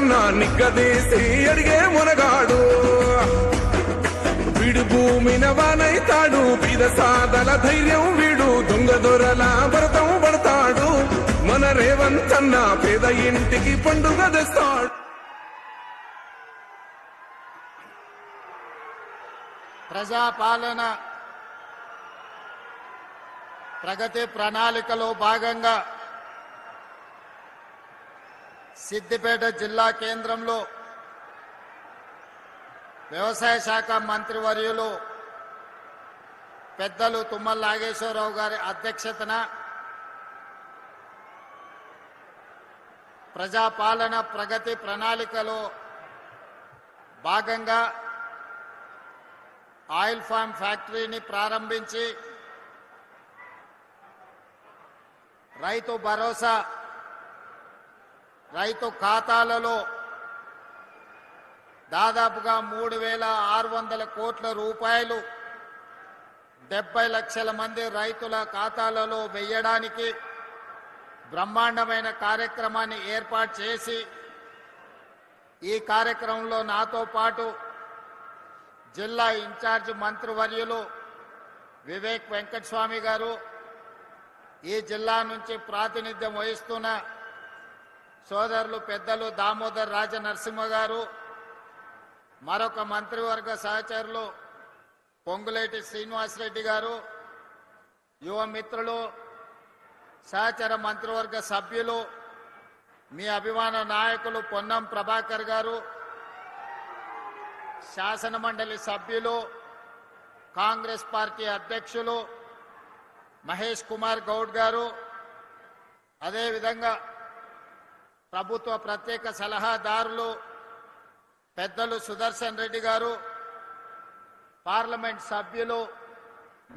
రేవంతన్న నిగ్గదీసి అడిగే మునగాడు వీడు భూమిన వానైతాడు పీద సాదల ధైర్యం వీడు దొంగ దొరల భరతం పడతాడు మన రేవంతన్న పేద ఇంటికి పండుగ తెస్తాడు. ప్రజాపాలన ప్రగతి ప్రణాళికలో భాగంగా సిద్దిపేట జిల్లా కేంద్రంలో వ్యవసాయ శాఖ మంత్రివర్యులు పెద్దలు తుమ్మల నాగేశ్వరరావు గారి అధ్యక్షతన ప్రజాపాలన ప్రగతి ప్రణాళికలో భాగంగా ఆయిల్ ఫామ్ ఫ్యాక్టరీని ప్రారంభించి రైతు భరోసా రైతు ఖాతాలలో దాదాపుగా 3,600 కోట్ల రూపాయలు 70 లక్షల మంది రైతుల ఖాతాలలో వేయడానికి బ్రహ్మాండమైన కార్యక్రమాన్ని ఏర్పాటు చేసి ఈ కార్యక్రమంలో నాతో పాటు జిల్లా ఇన్ఛార్జ్ మంత్రివర్యులు వివేక్ వెంకటస్వామి గారు, ఈ జిల్లా నుంచి ప్రాతినిధ్యం వహిస్తున్న సోదరులు పెద్దలు దామోదర్ రాజ నరసింహ గారు, మరొక మంత్రివర్గ సహచరులు పొంగులేటి శ్రీనివాసరెడ్డి గారు, యువ మిత్రులు, సహచర మంత్రివర్గ సభ్యులు, మీ అభిమాన నాయకులు పొన్నం ప్రభాకర్ గారు, శాసన మండలి సభ్యులు, కాంగ్రెస్ పార్టీ అధ్యక్షులు మహేష్ కుమార్ గౌడ్ గారు, అదేవిధంగా ప్రభుత్వ ప్రత్యేక సలహాదారులు పెద్దలు సుదర్శన్ రెడ్డి గారు, పార్లమెంట్ సభ్యులు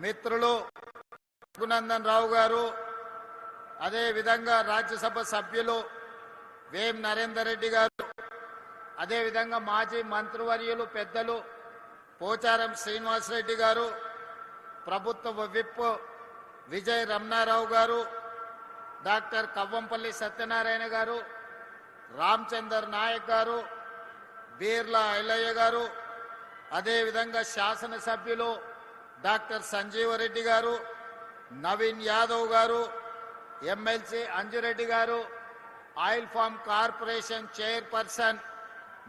మిత్రులు రఘునందన్ రావు గారు, అదేవిధంగా రాజ్యసభ సభ్యులు వేం నరేందర్ రెడ్డి గారు, అదేవిధంగా మాజీ మంత్రివర్యులు పెద్దలు పోచారం శ్రీనివాసరెడ్డి గారు, ప్రభుత్వ విప్ విజయ్ రమణారావు గారు, డాక్టర్ కవ్వంపల్లి సత్యనారాయణ గారు, రామచందర్ నాయక్ గారు, బీర్లా ఐలయ్య గారు, అదేవిధంగా శాసనసభ్యులు డాక్టర్ సంజీవరెడ్డి గారు, నవీన్ యాదవ్ గారు, ఎమ్మెల్సీ అంజురెడ్డి గారు, ఆయిల్ ఫామ్ కార్పొరేషన్ చైర్పర్సన్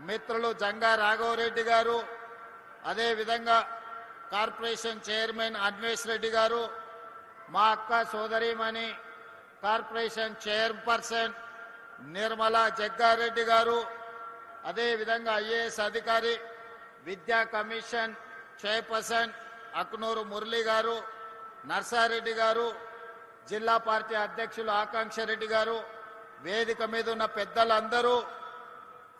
మిత్రులు జంగా రాఘవరెడ్డి గారు, అదేవిధంగా కార్పొరేషన్ చైర్మన్ అన్వేష్ రెడ్డి గారు, మా అక్క సోదరిమణి కార్పొరేషన్ చైర్పర్సన్ నిర్మలా జగ్గారెడ్డి గారు, అదేవిధంగా ఐఏఎస్ అధికారి విద్యా కమిషన్ చైర్పర్సన్ అక్నూరు మురళి గారు, నర్సారెడ్డి గారు, జిల్లా పార్టీ అధ్యక్షులు ఆకాంక్ష రెడ్డి గారు, వేదిక మీద ఉన్న పెద్దలందరూ,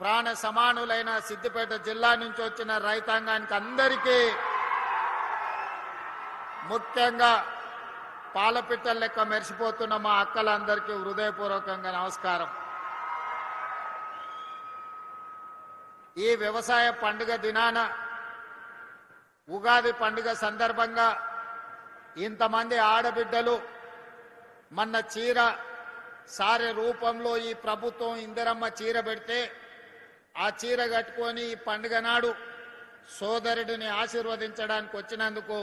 ప్రాణ సమానులైన సిద్దిపేట జిల్లా నుంచి వచ్చిన రైతాంగానికి అందరికీ, ముఖ్యంగా పాలపిట్టల లెక్క మెరిసిపోతున్న మా అక్కలందరికీ హృదయపూర్వకంగా నమస్కారం. ఈ వ్యవసాయ పండుగ దినాన ఉగాది పండుగ సందర్భంగా ఇంతమంది ఆడబిడ్డలు మొన్న చీర సారె రూపంలో ఈ ప్రభుత్వం ఇందిరమ్మ చీర పెడితే ఆ చీర కట్టుకొని ఈ పండుగ నాడు సోదరుడిని ఆశీర్వదించడానికి వచ్చినందుకు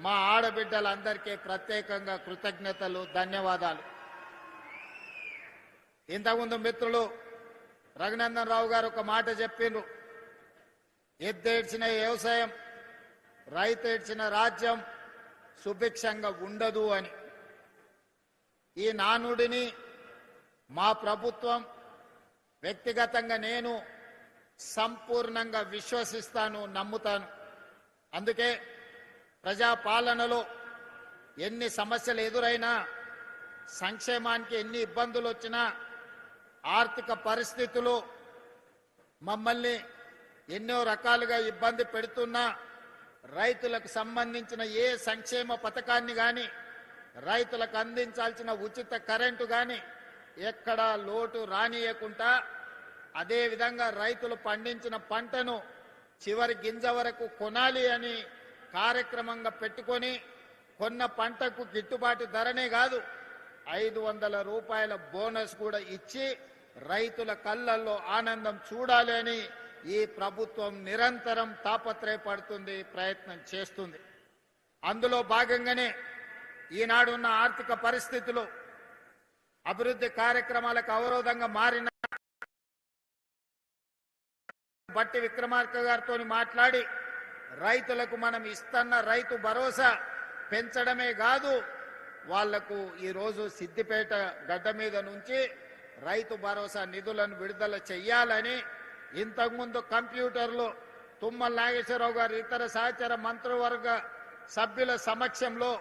మా ఆడబిడ్డలందరికీ ప్రత్యేకంగా కృతజ్ఞతలు, ధన్యవాదాలు. ఇంతకుముందు మిత్రులు రఘునందన్ రావు గారు ఒక మాట చెప్పిండ్రు, ఎద్దేడ్చిన వ్యవసాయం రైతు ఏడ్చిన రాజ్యం సుభిక్షంగా ఉండదు అని. ఈ నానుడిని మా ప్రభుత్వం, వ్యక్తిగతంగా నేను సంపూర్ణంగా విశ్వసిస్తాను, నమ్ముతాను. అందుకే ప్రజాపాలనలో ఎన్ని సమస్యలు ఎదురైనా, సంక్షేమానికి ఎన్ని ఇబ్బందులు వచ్చినా, ఆర్థిక పరిస్థితులు మమ్మల్ని ఎన్నో రకాలుగా ఇబ్బంది పెడుతున్నా, రైతులకు సంబంధించిన ఏ సంక్షేమ పథకాన్ని కానీ, రైతులకు అందించాల్సిన ఉచిత కరెంటు కానీ ఎక్కడా లోటు రానియకుండా, అదేవిధంగా రైతులు పండించిన పంటను చివరి గింజ వరకు కొనాలి అని కార్యక్రమంగా పెట్టుకొని, కొన్న పంటకు గిట్టుబాటు ధరనే కాదు 500 రూపాయల బోనస్ కూడా ఇచ్చి రైతుల కళ్ళల్లో ఆనందం చూడాలి అని ఈ ప్రభుత్వం నిరంతరం తాపత్రయపడుతుంది, ప్రయత్నం చేస్తుంది. అందులో భాగంగానే ఈనాడున్న ఆర్థిక పరిస్థితులు అభివృద్ధి కార్యక్రమాలకు అవరోధంగా మారిన బట్టి విక్రమార్క గారితో మాట్లాడి రైతులకు మనం ఇస్తున్న రైతు భరోసా పెంచడమే కాదు, వాళ్లకు ఈరోజు సిద్దిపేట గడ్డ మీద నుంచి రైతు భరోసా నిధులను విడుదల చెయ్యాలని ఇంతకుముందు కంప్యూటర్లో తుమ్మల నాగేశ్వరరావు గారు ఇతర సహచర మంత్రివర్గ సభ్యుల సమక్షంలో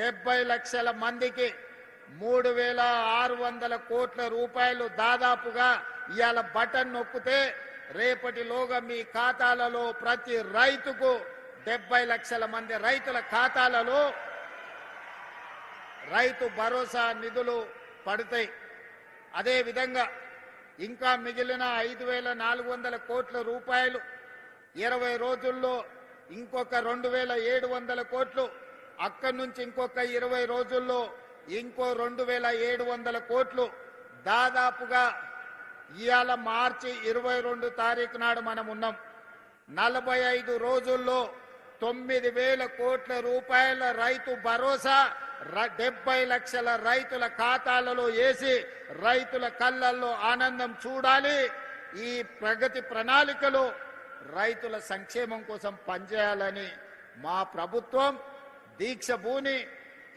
70 లక్షల మందికి 3,600 కోట్ల రూపాయలు దాదాపుగా ఇవాళ బటన్ నొక్కితే రేపటిలోగా మీ ఖాతాలలో ప్రతి రైతుకు 70 లక్షల మంది రైతుల ఖాతాలలో రైతు భరోసా నిధులు పడతాయి. అదే విధంగా ఇంకా మిగిలిన 5,400 కోట్ల రూపాయలు 20 రోజుల్లో ఇంకొక 2,700 కోట్లు, అక్కడి నుంచి ఇంకొక 20 రోజుల్లో ఇంకో 2,700 కోట్లు, దాదాపుగా ఇవాళ మార్చి 22 తారీఖు నాడు మనం ఉన్నాం. 45 రోజుల్లో 9,000 కోట్ల రూపాయల రైతు భరోసా 70 లక్షల రైతుల ఖాతాలలో వేసి రైతుల కళ్ళల్లో ఆనందం చూడాలి. ఈ ప్రగతి ప్రణాళికలో రైతుల సంక్షేమం కోసం పనిచేయాలని మా ప్రభుత్వం దీక్ష భూని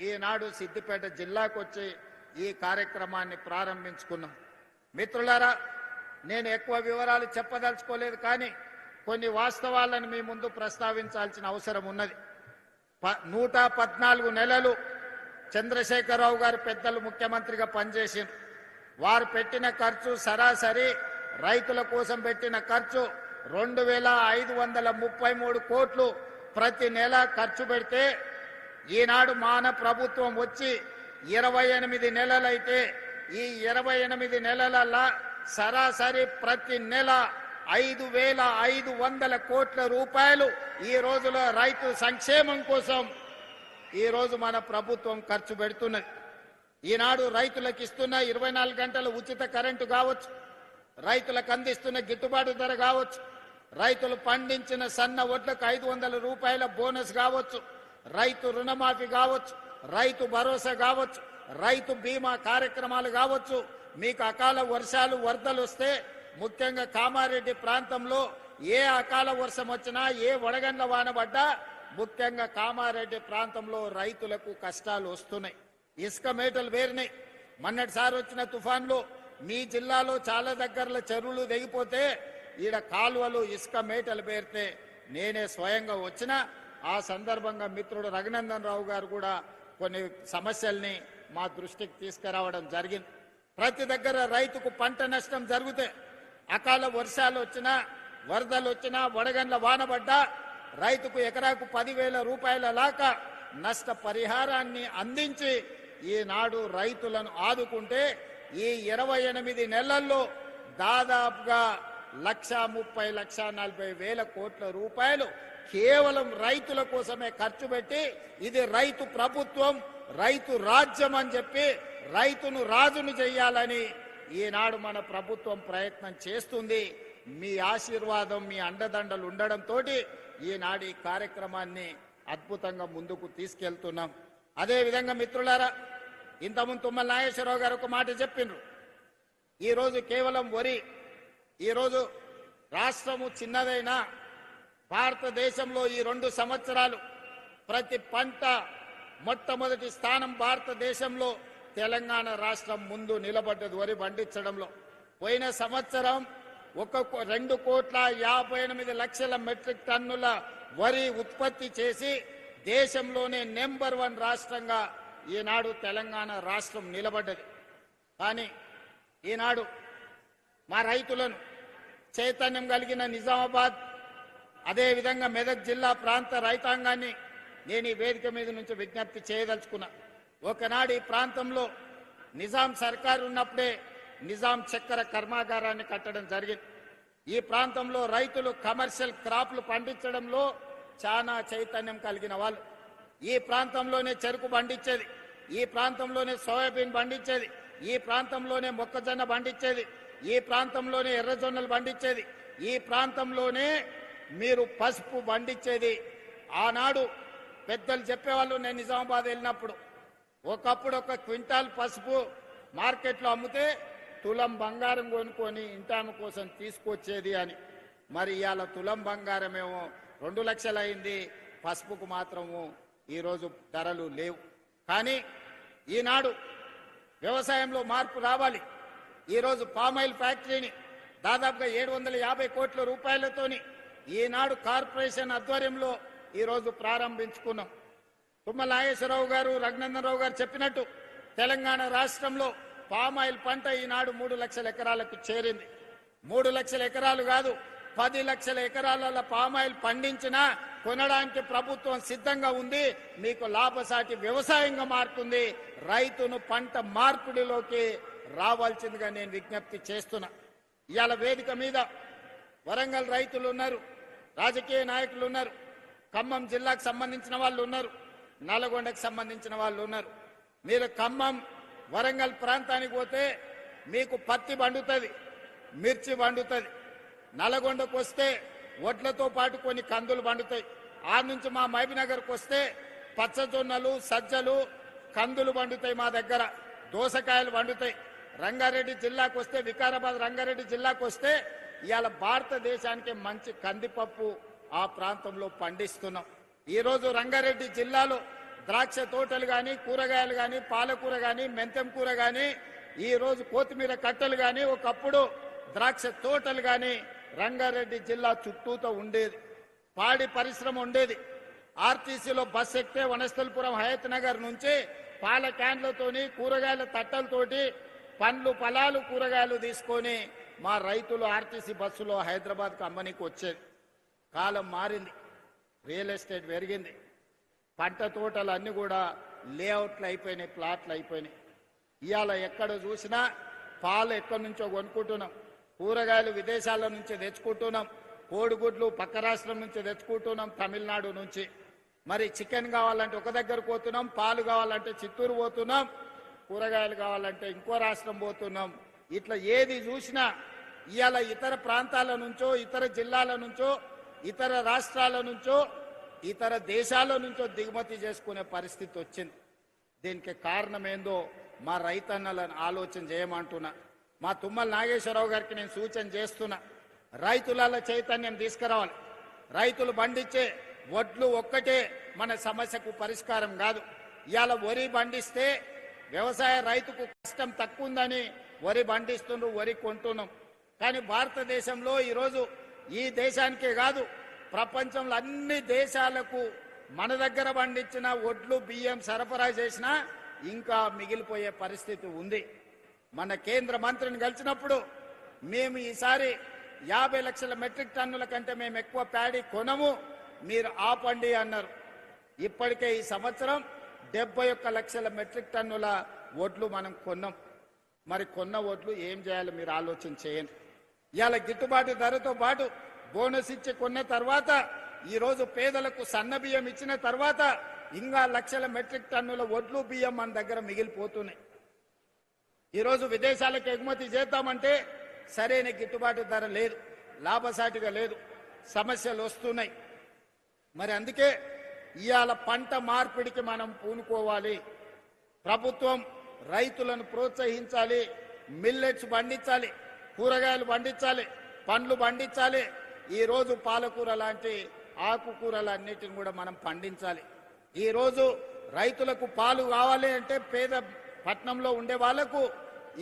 ఈనాడు సిద్దిపేట జిల్లాకు వచ్చి ఈ కార్యక్రమాన్ని ప్రారంభించుకున్నాం. మిత్రులారా, నేను ఎక్కువ వివరాలు చెప్పదలుచుకోలేదు, కానీ కొన్ని వాస్తవాలను మీ ముందు ప్రస్తావించాల్సిన అవసరం ఉన్నది. 114 నెలలు చంద్రశేఖరరావు గారు పెద్దలు ముఖ్యమంత్రిగా పనిచేసింది. వారు పెట్టిన ఖర్చు సరాసరి రైతుల కోసం పెట్టిన ఖర్చు 2,533 కోట్లు ప్రతి నెల ఖర్చు పెడితే, ఈనాడు మాన ప్రభుత్వం వచ్చి 28 నెలలైతే ఈ 28 నెలల సరాసరి ప్రతి నెల 5,500 కోట్ల రూపాయలు ఈ రోజులో రైతు సంక్షేమం కోసం ఈ రోజు మన ప్రభుత్వం ఖర్చు పెడుతున్నది. ఈనాడు రైతులకు ఇస్తున్న 24 గంటల ఉచిత కరెంటు కావచ్చు, రైతులకు అందిస్తున్న గిట్టుబాటు ధర కావచ్చు, రైతులు పండించిన సన్న వడ్లకు 500 రూపాయల బోనస్ కావచ్చు, రైతు రుణమాఫీ కావచ్చు, రైతు భరోసా కావచ్చు, రైతు బీమా కార్యక్రమాలు కావచ్చు. మీకు అకాల వర్షాలు వరదలు వస్తే, ముఖ్యంగా కామారెడ్డి ప్రాంతంలో ఏ అకాల వర్షం వచ్చినా, ఏ వడగండ్ల వాన పడ్డా ముఖ్యంగా కామారెడ్డి ప్రాంతంలో రైతులకు కష్టాలు వస్తున్నాయి. ఇసుక మేటలు వేరినాయి. మొన్నటిసారి వచ్చిన తుఫాన్లో మీ జిల్లాలో చాలా దగ్గరలో చెరువులు తెగిపోతే ఈడ కాలువలు ఇసుక మేటలు పేరితే నేనే స్వయంగా వచ్చిన ఆ సందర్భంగా మిత్రుడు రఘునందన్ రావు గారు కూడా కొన్ని సమస్యల్ని మా దృష్టికి తీసుకురావడం జరిగింది. ప్రతి దగ్గర రైతుకు పంట నష్టం జరిగితే, అకాల వర్షాలు వచ్చినా, వరదలు వచ్చినా, వడగండ్ల వానబడ్డా రైతుకు ఎకరాకు 10,000 రూపాయల లాగా నష్ట పరిహారాన్ని అందించి ఈనాడు రైతులను ఆదుకుంటే, ఈ 28 నెలల్లో దాదాపుగా 1,30,40,000 కోట్ల రూపాయలు కేవలం రైతుల కోసమే ఖర్చు పెట్టి, ఇది రైతు ప్రభుత్వం, రైతు రాజ్యం అని చెప్పి రైతును రాజును చెయ్యాలని ఈనాడు మన ప్రభుత్వం ప్రయత్నం చేస్తుంది. మీ ఆశీర్వాదం, మీ అండదండలు ఉండడంతో ఈనాడు ఈ కార్యక్రమాన్ని అద్భుతంగా ముందుకు తీసుకెళ్తున్నాం. అదేవిధంగా మిత్రులారా, ఇంతకుముందు తుమ్మల నాగేశ్వరరావు గారు ఒక మాట చెప్పిండ్రు. ఈరోజు కేవలం వరి, ఈరోజు రాష్ట్రము చిన్నదైనా భారతదేశంలో ఈ 2 సంవత్సరాలు ప్రతి పంట మొట్టమొదటి స్థానం భారతదేశంలో తెలంగాణ రాష్ట్రం ముందు నిలబడ్డది వరి పండించడంలో. పోయిన సంవత్సరం 2,58,00,000 మెట్రిక్ టన్నుల వరి ఉత్పత్తి చేసి దేశంలోనే నెంబర్ 1 రాష్ట్రంగా ఈనాడు తెలంగాణ రాష్ట్రం నిలబడ్డది. కానీ ఈనాడు మా రైతులను చైతన్యం కలిగిన నిజామాబాద్, అదేవిధంగా మెదక్ జిల్లా ప్రాంత రైతాంగాన్ని నేను ఈ వేదిక మీద నుంచి విజ్ఞప్తి చేయదలుచుకున్నా. ఒకనాడు ఈ ప్రాంతంలో నిజాం సర్కారు ఉన్నప్పుడే నిజాం చక్కెర కర్మాగారాన్ని కట్టడం జరిగింది. ఈ ప్రాంతంలో రైతులు కమర్షియల్ క్రాప్లు పండించడంలో చాలా చైతన్యం కలిగిన వాళ్ళు. ఈ ప్రాంతంలోనే చెరుకు పండించేది, ఈ ప్రాంతంలోనే సోయాబీన్ పండించేది, ఈ ప్రాంతంలోనే మొక్కజొన్న పండించేది, ఈ ప్రాంతంలోనే ఎర్రజొన్నలు పండించేది, ఈ ప్రాంతంలోనే మీరు పసుపు పండించేది. ఆనాడు పెద్దలు చెప్పేవాళ్ళు, నేను నిజామాబాద్ వెళ్ళినప్పుడు, ఒకప్పుడు ఒక క్వింటాల్ పసుపు మార్కెట్లో అమ్మితే తులం బంగారం కొనుక్కొని ఇంటామ కోసం తీసుకొచ్చేది అని. మరి ఇవాళ తులం బంగారమేమో 2 లక్షలు అయింది, పసుపుకు మాత్రము ఈరోజు ధరలు లేవు. కానీ ఈనాడు వ్యవసాయంలో మార్పు రావాలి. ఈరోజు పామాయిల్ ఫ్యాక్టరీని దాదాపుగా 750 కోట్ల రూపాయలతోని ఈనాడు కార్పొరేషన్ ఆధ్వర్యంలో ఈరోజు ప్రారంభించుకున్నాం. తుమ్మల నాగేశ్వరరావు గారు, రఘునందన్ రావు గారు చెప్పినట్టు తెలంగాణ రాష్ట్రంలో పామాయిల్ పంట ఈనాడు 3 లక్షల ఎకరాలకు చేరింది. 3 లక్షల ఎకరాలు కాదు, 10 లక్షల ఎకరాల పామాయిల్ పండించినా కొనడానికి ప్రభుత్వం సిద్ధంగా ఉంది. మీకు లాభసాటి వ్యవసాయంగా మారుతుంది. రైతును పంట మార్పిడిలోకి రావాల్సిందిగా నేను విజ్ఞప్తి చేస్తున్నా. ఇవాళ వేదిక మీద వరంగల్ రైతులు ఉన్నారు, రాజకీయ నాయకులు ఉన్నారు, ఖమ్మం జిల్లాకు సంబంధించిన వాళ్ళు ఉన్నారు, నల్గొండకు సంబంధించిన వాళ్ళు ఉన్నారు. మీరు ఖమ్మం వరంగల్ ప్రాంతానికి పోతే మీకు పత్తి పండుతుంది, మిర్చి పండుతుంది. నల్గొండకు వస్తే వడ్లతో పాటు కొన్ని కందులు పండుతాయి. ఆ నుంచి మా మహబూబ్నగర్కి వస్తే పచ్చజొన్నలు, సజ్జలు, కందులు పండుతాయి. మా దగ్గర దోసకాయలు పండుతాయి. రంగారెడ్డి జిల్లాకు వస్తే, వికారాబాద్ రంగారెడ్డి జిల్లాకు వస్తే ఇవాళ భారతదేశానికి మంచి కందిపప్పు ఆ ప్రాంతంలో పండిస్తున్నాం. ఈరోజు రంగారెడ్డి జిల్లాలో ద్రాక్ష తోటలు కానీ, కూరగాయలు కానీ, పాలకూర కానీ, మెంతం కూర కానీ, ఈరోజు కొత్తిమీర కట్టలు కానీ, ఒకప్పుడు ద్రాక్ష తోటలు కానీ రంగారెడ్డి జిల్లా చుట్టూతో ఉండేది. పాడి పరిశ్రమ ఉండేది. ఆర్టీసీలో బస్ ఎక్కితే వనస్థలపురం, హయత్ నగర్ నుంచి పాల క్యాన్లతోని, కూరగాయల తట్టలతోటి పండ్లు, ఫలాలు, కూరగాయలు తీసుకొని మా రైతులు ఆర్టీసీ బస్సులో హైదరాబాద్కు అమ్మనికి వచ్చేది. కాలం మారింది, రియల్ ఎస్టేట్ పెరిగింది, పంట తోటలు అన్నీ కూడా లేఅవుట్లు అయిపోయినాయి, ప్లాట్లు అయిపోయినాయి. ఇవాళ ఎక్కడ చూసినా పాలు ఎక్కడి నుంచో కొనుక్కుంటున్నాం, కూరగాయలు విదేశాల నుంచి తెచ్చుకుంటున్నాం, కోడిగుడ్లు పక్క రాష్ట్రం నుంచి తెచ్చుకుంటున్నాం, తమిళనాడు నుంచి. మరి చికెన్ కావాలంటే ఒక దగ్గరకు పోతున్నాం, పాలు కావాలంటే చిత్తూరు పోతున్నాం, కూరగాయలు కావాలంటే ఇంకో రాష్ట్రం పోతున్నాం. ఇట్లా ఏది చూసినా ఇవాళ ఇతర ప్రాంతాల నుంచో, ఇతర జిల్లాల నుంచో, ఇతర రాష్ట్రాల నుంచో, ఇతర దేశాల నుంచో దిగుమతి చేసుకునే పరిస్థితి వచ్చింది. దీనికి కారణం ఏందో మా రైతన్నలను ఆలోచన చేయమంటున్నా. మా తుమ్మల నాగేశ్వరరావు గారికి నేను సూచన చేస్తున్నా, రైతుల చైతన్యం తీసుకురావాలి. రైతులు పండించే వడ్లు ఒక్కటే మన సమస్యకు పరిష్కారం కాదు. ఇవాళ వరి పండిస్తే వ్యవసాయ రైతుకు కష్టం తక్కువ ఉందని వరి పండిస్తుండ్రు, వరి కొంటున్నాం. కానీ భారతదేశంలో ఈరోజు ఈ దేశానికే కాదు, ప్రపంచంలో అన్ని దేశాలకు మన దగ్గర పండించిన వడ్లు, బియ్యం సరఫరా చేసినా ఇంకా మిగిలిపోయే పరిస్థితి ఉంది. మన కేంద్ర మంత్రిని కలిసినప్పుడు మేము ఈసారి 50 లక్షల మెట్రిక్ టన్నుల కంటే మేము ఎక్కువ ప్యాడీ కొనము, మీరు ఆపండి అన్నారు. ఇప్పటికే ఈ సంవత్సరం 71 లక్షల మెట్రిక్ టన్నుల వడ్లు మనం కొన్నాం. మరి కొన్న వడ్లు ఏం చేయాలో మీరు ఆలోచన చేయండి. ఇవాళ గిట్టుబాటు ధరతో పాటు బోనస్ ఇచ్చి కొన్న తర్వాత, ఈరోజు పేదలకు సన్న బియ్యం ఇచ్చిన తర్వాత ఇంకా లక్షల మెట్రిక్ టన్నుల వడ్లు, బియ్యం మన దగ్గర మిగిలిపోతున్నాయి. ఈరోజు విదేశాలకు ఎగుమతి చేద్దామంటే సరైన గిట్టుబాటు ధర లేదు, లాభసాటిగా లేదు, సమస్యలు వస్తున్నాయి. మరి అందుకే ఇవాళ పంట మార్పిడికి మనం పూనుకోవాలి. ప్రభుత్వం రైతులను ప్రోత్సహించాలి, మిల్లెట్స్ పండించాలి, కూరగాయలు పండించాలి, పండ్లు పండించాలి. ఈరోజు పాలకూర లాంటి ఆకుకూరలన్నిటిని కూడా మనం పండించాలి. ఈరోజు రైతులకు పాలు కావాలి అంటే పేద పట్టణంలో ఉండే వాళ్లకు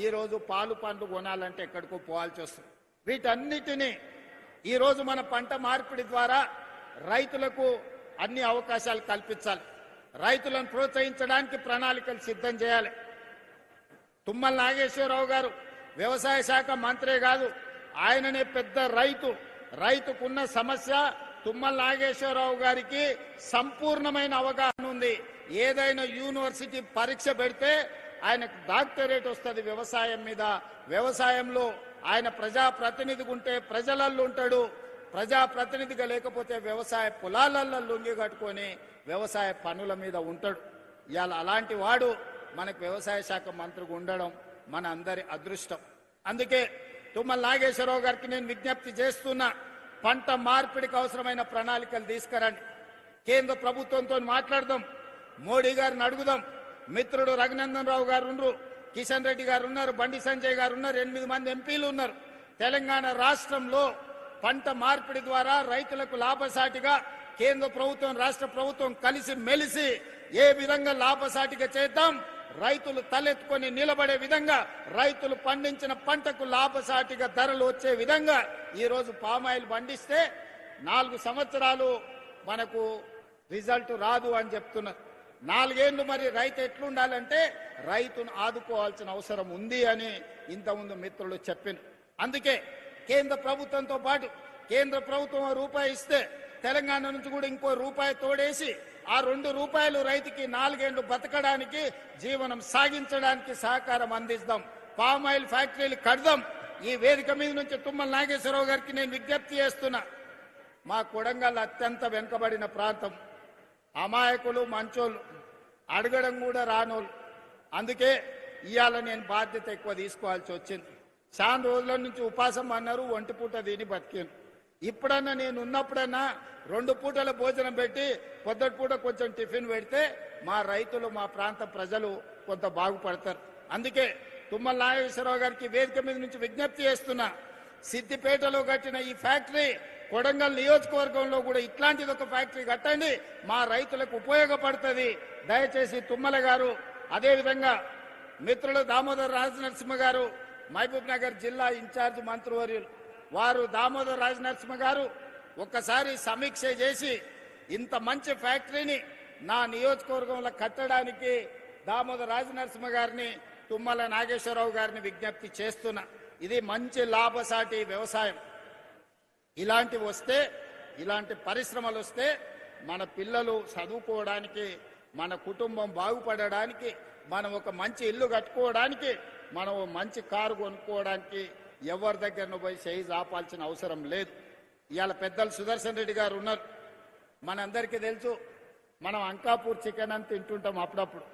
ఈరోజు పాలు పండ్లు కొనాలంటే ఎక్కడికో పోవాల్సి వస్తుంది. వీటన్నిటినీ ఈరోజు మన పంట మార్పిడి ద్వారా రైతులకు అన్ని అవకాశాలు కల్పించాలి. రైతులను ప్రోత్సహించడానికి ప్రణాళికలు సిద్ధం చేయాలి. తుమ్మల నాగేశ్వరరావు గారు వ్యవసాయ శాఖ మంత్రే కాదు, ఆయననే పెద్ద రైతు. రైతుకున్న సమస్య తుమ్మల నాగేశ్వరరావు గారికి సంపూర్ణమైన అవగాహన ఉంది. ఏదైనా యూనివర్సిటీ పరీక్ష పెడితే ఆయనకు డాక్టరేట్ వస్తుంది వ్యవసాయం మీద. వ్యవసాయంలో ఆయన ప్రజాప్రతినిధిగా ఉంటే ప్రజలల్లో ఉంటాడు, ప్రజాప్రతినిధిగా లేకపోతే వ్యవసాయ పొలాలలో లొంగి కట్టుకొని వ్యవసాయ పనుల మీద ఉంటాడు. ఇవాళ అలాంటి వాడు మనకు వ్యవసాయ శాఖ మంత్రిగా ఉండడం మన అందరి అదృష్టం. అందుకే తుమ్మల నాగేశ్వరరావు గారికి నేను విజ్ఞప్తి చేస్తున్నా, పంట మార్పిడికి అవసరమైన ప్రణాళికలు తీసుకురండి. కేంద్ర ప్రభుత్వంతో మాట్లాడదాం, మోడీ గారిని అడుగుదాం. మిత్రుడు రఘునందన్ రావు గారు ఉన్నారు, కిషన్ రెడ్డి గారు ఉన్నారు, బండి సంజయ్ గారు ఉన్నారు, 8 మంది ఎంపీలు ఉన్నారు. తెలంగాణ రాష్ట్రంలో పంట మార్పిడి ద్వారా రైతులకు లాభసాటిగా కేంద్ర ప్రభుత్వం రాష్ట్ర ప్రభుత్వం కలిసి మెలిసి ఏ విధంగా లాభసాటిగా చేద్దాం, రైతులు తలెత్తుకొని నిలబడే విధంగా, రైతులు పండించిన పంటకు లాభసాటిగా ధరలు వచ్చే విధంగా ఈరోజు పామాయిల్ పండిస్తే 4 సంవత్సరాలు మనకు రిజల్ట్ రాదు అని చెప్తున్నారు. 4 ఏళ్లు మరి రైతు ఎట్లుండాలంటే రైతును ఆదుకోవాల్సిన అవసరం ఉంది అని ఇంతకుముందు మిత్రులు చెప్పారు. అందుకే కేంద్ర ప్రభుత్వంతో పాటు కేంద్ర ప్రభుత్వం రూపాయి ఇస్తే తెలంగాణ నుంచి కూడా ఇంకో రూపాయి తోడేసి ఆ 2 రూపాయలు రైతుకి 4 ఏళ్లు బతకడానికి జీవనం సాగించడానికి సహకారం అందిస్తాం. పామాయిల్ ఫ్యాక్టరీలు కడదాం. ఈ వేదిక మీద నుంచి తుమ్మల నాగేశ్వరరావు గారికి నేను విజ్ఞప్తి చేస్తున్నా, మా కొడంగల్ అత్యంత వెనుకబడిన ప్రాంతం, అమాయకులు మంచోళ్ళు, అడగడం కూడా రానోళ్ళు. అందుకే ఇవాళ నేను బాధ్యత ఎక్కువ తీసుకోవాల్సి వచ్చింది. చాలా రోజుల నుంచి ఉపాసం అన్నారు, 1 పూట తిని బతికాను. ఇప్పుడన్నా నేను ఉన్నప్పుడన్నా 2 పూటల భోజనం పెట్టి పొద్దుటి పూట కొంచెం టిఫిన్ పెడితే మా రైతులు మా ప్రాంత ప్రజలు కొంత బాగుపడతారు. అందుకే తుమ్మల నాగేశ్వరరావు గారికి వేదిక మీద నుంచి విజ్ఞప్తి చేస్తున్నా, సిద్దిపేటలో కట్టిన ఈ ఫ్యాక్టరీ కొడంగల్ నియోజకవర్గంలో కూడా ఇట్లాంటిది ఒక ఫ్యాక్టరీ కట్టండి, మా రైతులకు ఉపయోగపడుతుంది. దయచేసి తుమ్మల గారు, అదేవిధంగా మిత్రులు దామోదర్ రాజనరసింహ గారు, మహబూబ్ నగర్ జిల్లా ఇన్ఛార్జ్ మంత్రివర్యులు వారు దామోదర్ రాజనరసింహ గారు ఒక్కసారి సమీక్ష చేసి ఇంత మంచి ఫ్యాక్టరీని నా నియోజకవర్గంలో కట్టడానికి దామోదర్ రాజనరసింహ గారిని, తుమ్మల నాగేశ్వరరావు గారిని విజ్ఞప్తి చేస్తున్నా. ఇది మంచి లాభసాటి వ్యవసాయం. ఇలాంటివి వస్తే, ఇలాంటి పరిశ్రమలు వస్తే మన పిల్లలు చదువుకోవడానికి, మన కుటుంబం బాగుపడడానికి, మనం ఒక మంచి ఇల్లు కట్టుకోవడానికి, మనం మంచి కారు కొనుక్కోవడానికి ఎవరి దగ్గరను పోయి చేయి ఆపాల్సిన అవసరం లేదు. ఇవాళ పెద్దలు సుదర్శన్ రెడ్డి గారు ఉన్నారు. మనందరికీ తెలుసు, మనం అంకాపూర్ చికెన్ అని తింటుంటాం అప్పుడప్పుడు.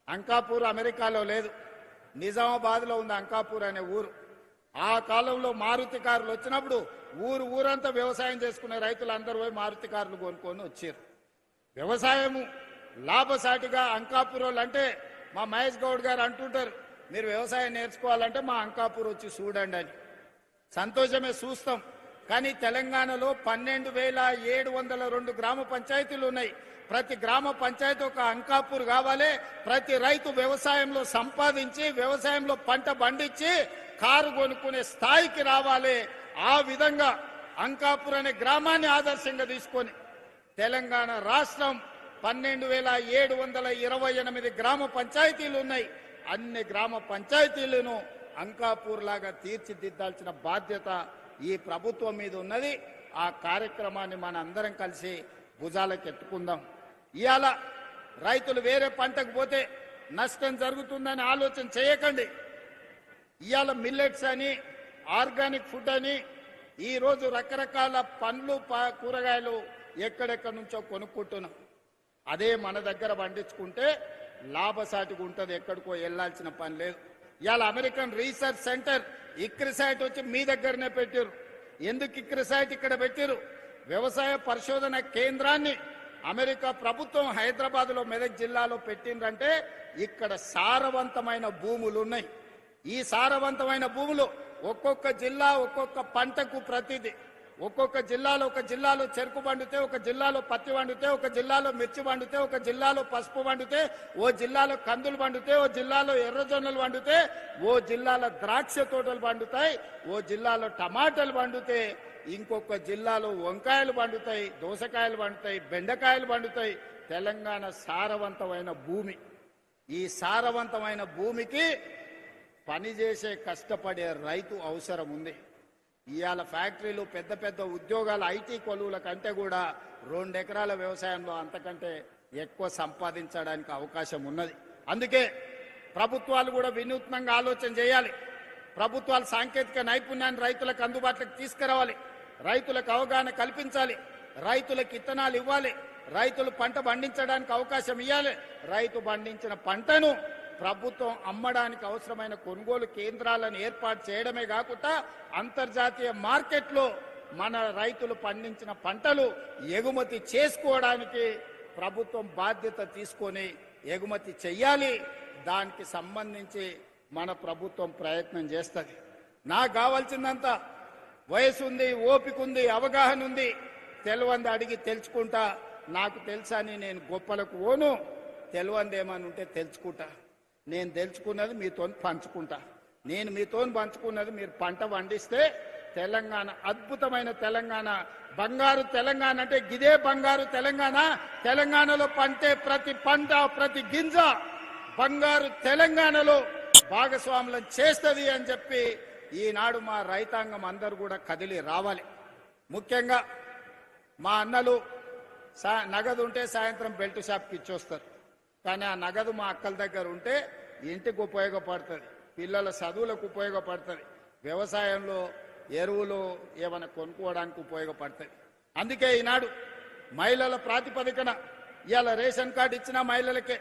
అంకాపూర్ అమెరికాలో లేదు, నిజామాబాద్లో ఉంది అంకాపూర్ అనే ఊరు. ఆ కాలంలో మారుతి కార్లు వచ్చినప్పుడు ఊరంతా వ్యవసాయం చేసుకునే రైతులు అందరూ పోయి మారుతి కార్లు కొనుక్కొని వచ్చారు. వ్యవసాయము లాభసాటిగా అంకాపూర్ వాళ్ళు అంటే మా మహేష్ గౌడ్ గారు అంటుంటారు, మీరు వ్యవసాయం నేర్చుకోవాలంటే మా అంకాపూర్ వచ్చి చూడండి అని. సంతోషమే, చూస్తాం. కానీ తెలంగాణలో 12,702 గ్రామ పంచాయతీలు ఉన్నాయి. ప్రతి గ్రామ పంచాయతీ ఒక అంకాపూర్ కావాలి. ప్రతి రైతు వ్యవసాయంలో సంపాదించి, వ్యవసాయంలో పంట పండించి కారు కొనుక్కునే స్థాయికి రావాలి. ఆ విధంగా అంకాపూర్ అనే గ్రామాన్ని ఆదర్శంగా తీసుకొని తెలంగాణ రాష్ట్రం 12,728 గ్రామ పంచాయతీలు ఉన్నాయి. అన్ని గ్రామ పంచాయతీలను అంకాపూర్ లాగా తీర్చిదిద్దాల్సిన బాధ్యత ఈ ప్రభుత్వం మీద ఉన్నది. ఆ కార్యక్రమాన్ని మన అందరం కలిసి భుజాలకు ఎత్తుకుందాం. ఇవాళ రైతులు వేరే పంటకు పోతే నష్టం జరుగుతుందని ఆలోచన చేయకండి. ఇవాళ మిల్లెట్స్ అని, ఆర్గానిక్ ఫుడ్ అని ఈరోజు రకరకాల పండ్లు కూరగాయలు ఎక్కడెక్కడి నుంచో కొనుక్కుంటున్నాం. అదే మన దగ్గర పండించుకుంటే లాభసాటిగా ఉంటుంది, ఎక్కడికో వెళ్లాల్సిన పని లేదు. ఇవాళ అమెరికన్ రీసెర్చ్ సెంటర్ ఇక్రిసైట్ వచ్చి మీ దగ్గరనే పెట్టారు. ఎందుకు ఇక్రిసైట్ ఇక్కడ పెట్టారు? వ్యవసాయ పరిశోధన కేంద్రాన్ని అమెరికా ప్రభుత్వం హైదరాబాద్లో మెదక్ జిల్లాలో పెట్టిందంటే ఇక్కడ సారవంతమైన భూములు ఉన్నాయి. ఈ సారవంతమైన భూములు ఒక్కొక్క జిల్లా ఒక్కొక్క పంటకు ప్రతిదీ, ఒక్కొక్క జిల్లాలో, ఒక జిల్లాలో చెరుకు పండితే, ఒక జిల్లాలో పత్తి పండితే, ఒక జిల్లాలో మిర్చి పండితే, ఒక జిల్లాలో పసుపు పండితే, ఓ జిల్లాలో కందులు పండితే, ఓ జిల్లాలో ఎర్రజొన్నలు పండితే, ఓ జిల్లాలో ద్రాక్ష తోటలు పండుతాయి, ఓ జిల్లాలో టమాటాలు పండితే, ఇంకొక జిల్లాలో వంకాయలు పండుతాయి, దోసకాయలు పండుతాయి, బెండకాయలు పండుతాయి. తెలంగాణ సారవంతమైన భూమి. ఈ సారవంతమైన భూమికి పనిచేసే కష్టపడే రైతు అవసరం ఉంది. ఇవాళ ఫ్యాక్టరీలు, పెద్ద పెద్ద ఉద్యోగాలు, ఐటీ కొలువుల కంటే కూడా 2 ఎకరాల వ్యవసాయంలో అంతకంటే ఎక్కువ సంపాదించడానికి అవకాశం ఉన్నది. అందుకే ప్రభుత్వాలు కూడా వినూత్నంగా ఆలోచన చేయాలి. ప్రభుత్వాలు సాంకేతిక నైపుణ్యాన్ని రైతులకు అందుబాటులోకి తీసుకురావాలి, రైతులకు అవగాహన కల్పించాలి, రైతులకు విత్తనాలు ఇవ్వాలి, రైతులు పంట పండించడానికి అవకాశం ఇవ్వాలి. రైతు పండించిన పంటను ప్రభుత్వం అమ్మడానికి అవసరమైన కొనుగోలు కేంద్రాలను ఏర్పాటు చేయడమే కాకుండా అంతర్జాతీయ మార్కెట్లో మన రైతులు పండించిన పంటలు ఎగుమతి చేసుకోవడానికి ప్రభుత్వం బాధ్యత తీసుకొని ఎగుమతి చెయ్యాలి. దానికి సంబంధించి మన ప్రభుత్వం ప్రయత్నం చేస్తుంది. నాకు కావాల్సిందంతా వయసు ఉంది, ఓపిక ఉంది, అవగాహన ఉంది. తెలివంది అడిగి తెలుసుకుంటా. నాకు తెలుసని నేను గొప్పలకు ఓను. తెలివంది ఏమని ఉంటే తెలుసుకుంటా. నేను తెలుసుకున్నది మీతో పంచుకుంటా. నేను మీతో పంచుకున్నది మీరు పంట పండిస్తే తెలంగాణ అద్భుతమైన తెలంగాణ, బంగారు తెలంగాణ అంటే గిదే బంగారు తెలంగాణ. తెలంగాణలో పంటే ప్రతి పంట, ప్రతి గింజ బంగారు తెలంగాణలో భాగస్వాములను చేస్తుంది అని చెప్పి ఈనాడు మా రైతాంగం అందరూ కూడా కదిలి రావాలి. ముఖ్యంగా మా అన్నలు నగదు ఉంటే సాయంత్రం బెల్ట్ షాప్కి ఇచ్చొస్తారు. కానీ ఆ నగదు మా అక్కల దగ్గర ఉంటే ఇంటికి ఉపయోగపడుతుంది, పిల్లల చదువులకు ఉపయోగపడుతుంది, వ్యవసాయంలో ఎరువులు ఏమైనా కొనుక్కోవడానికి ఉపయోగపడుతుంది. అందుకే ఈనాడు మహిళల ప్రాతిపదికన ఇవాళ రేషన్ కార్డు ఇచ్చిన మహిళలకే,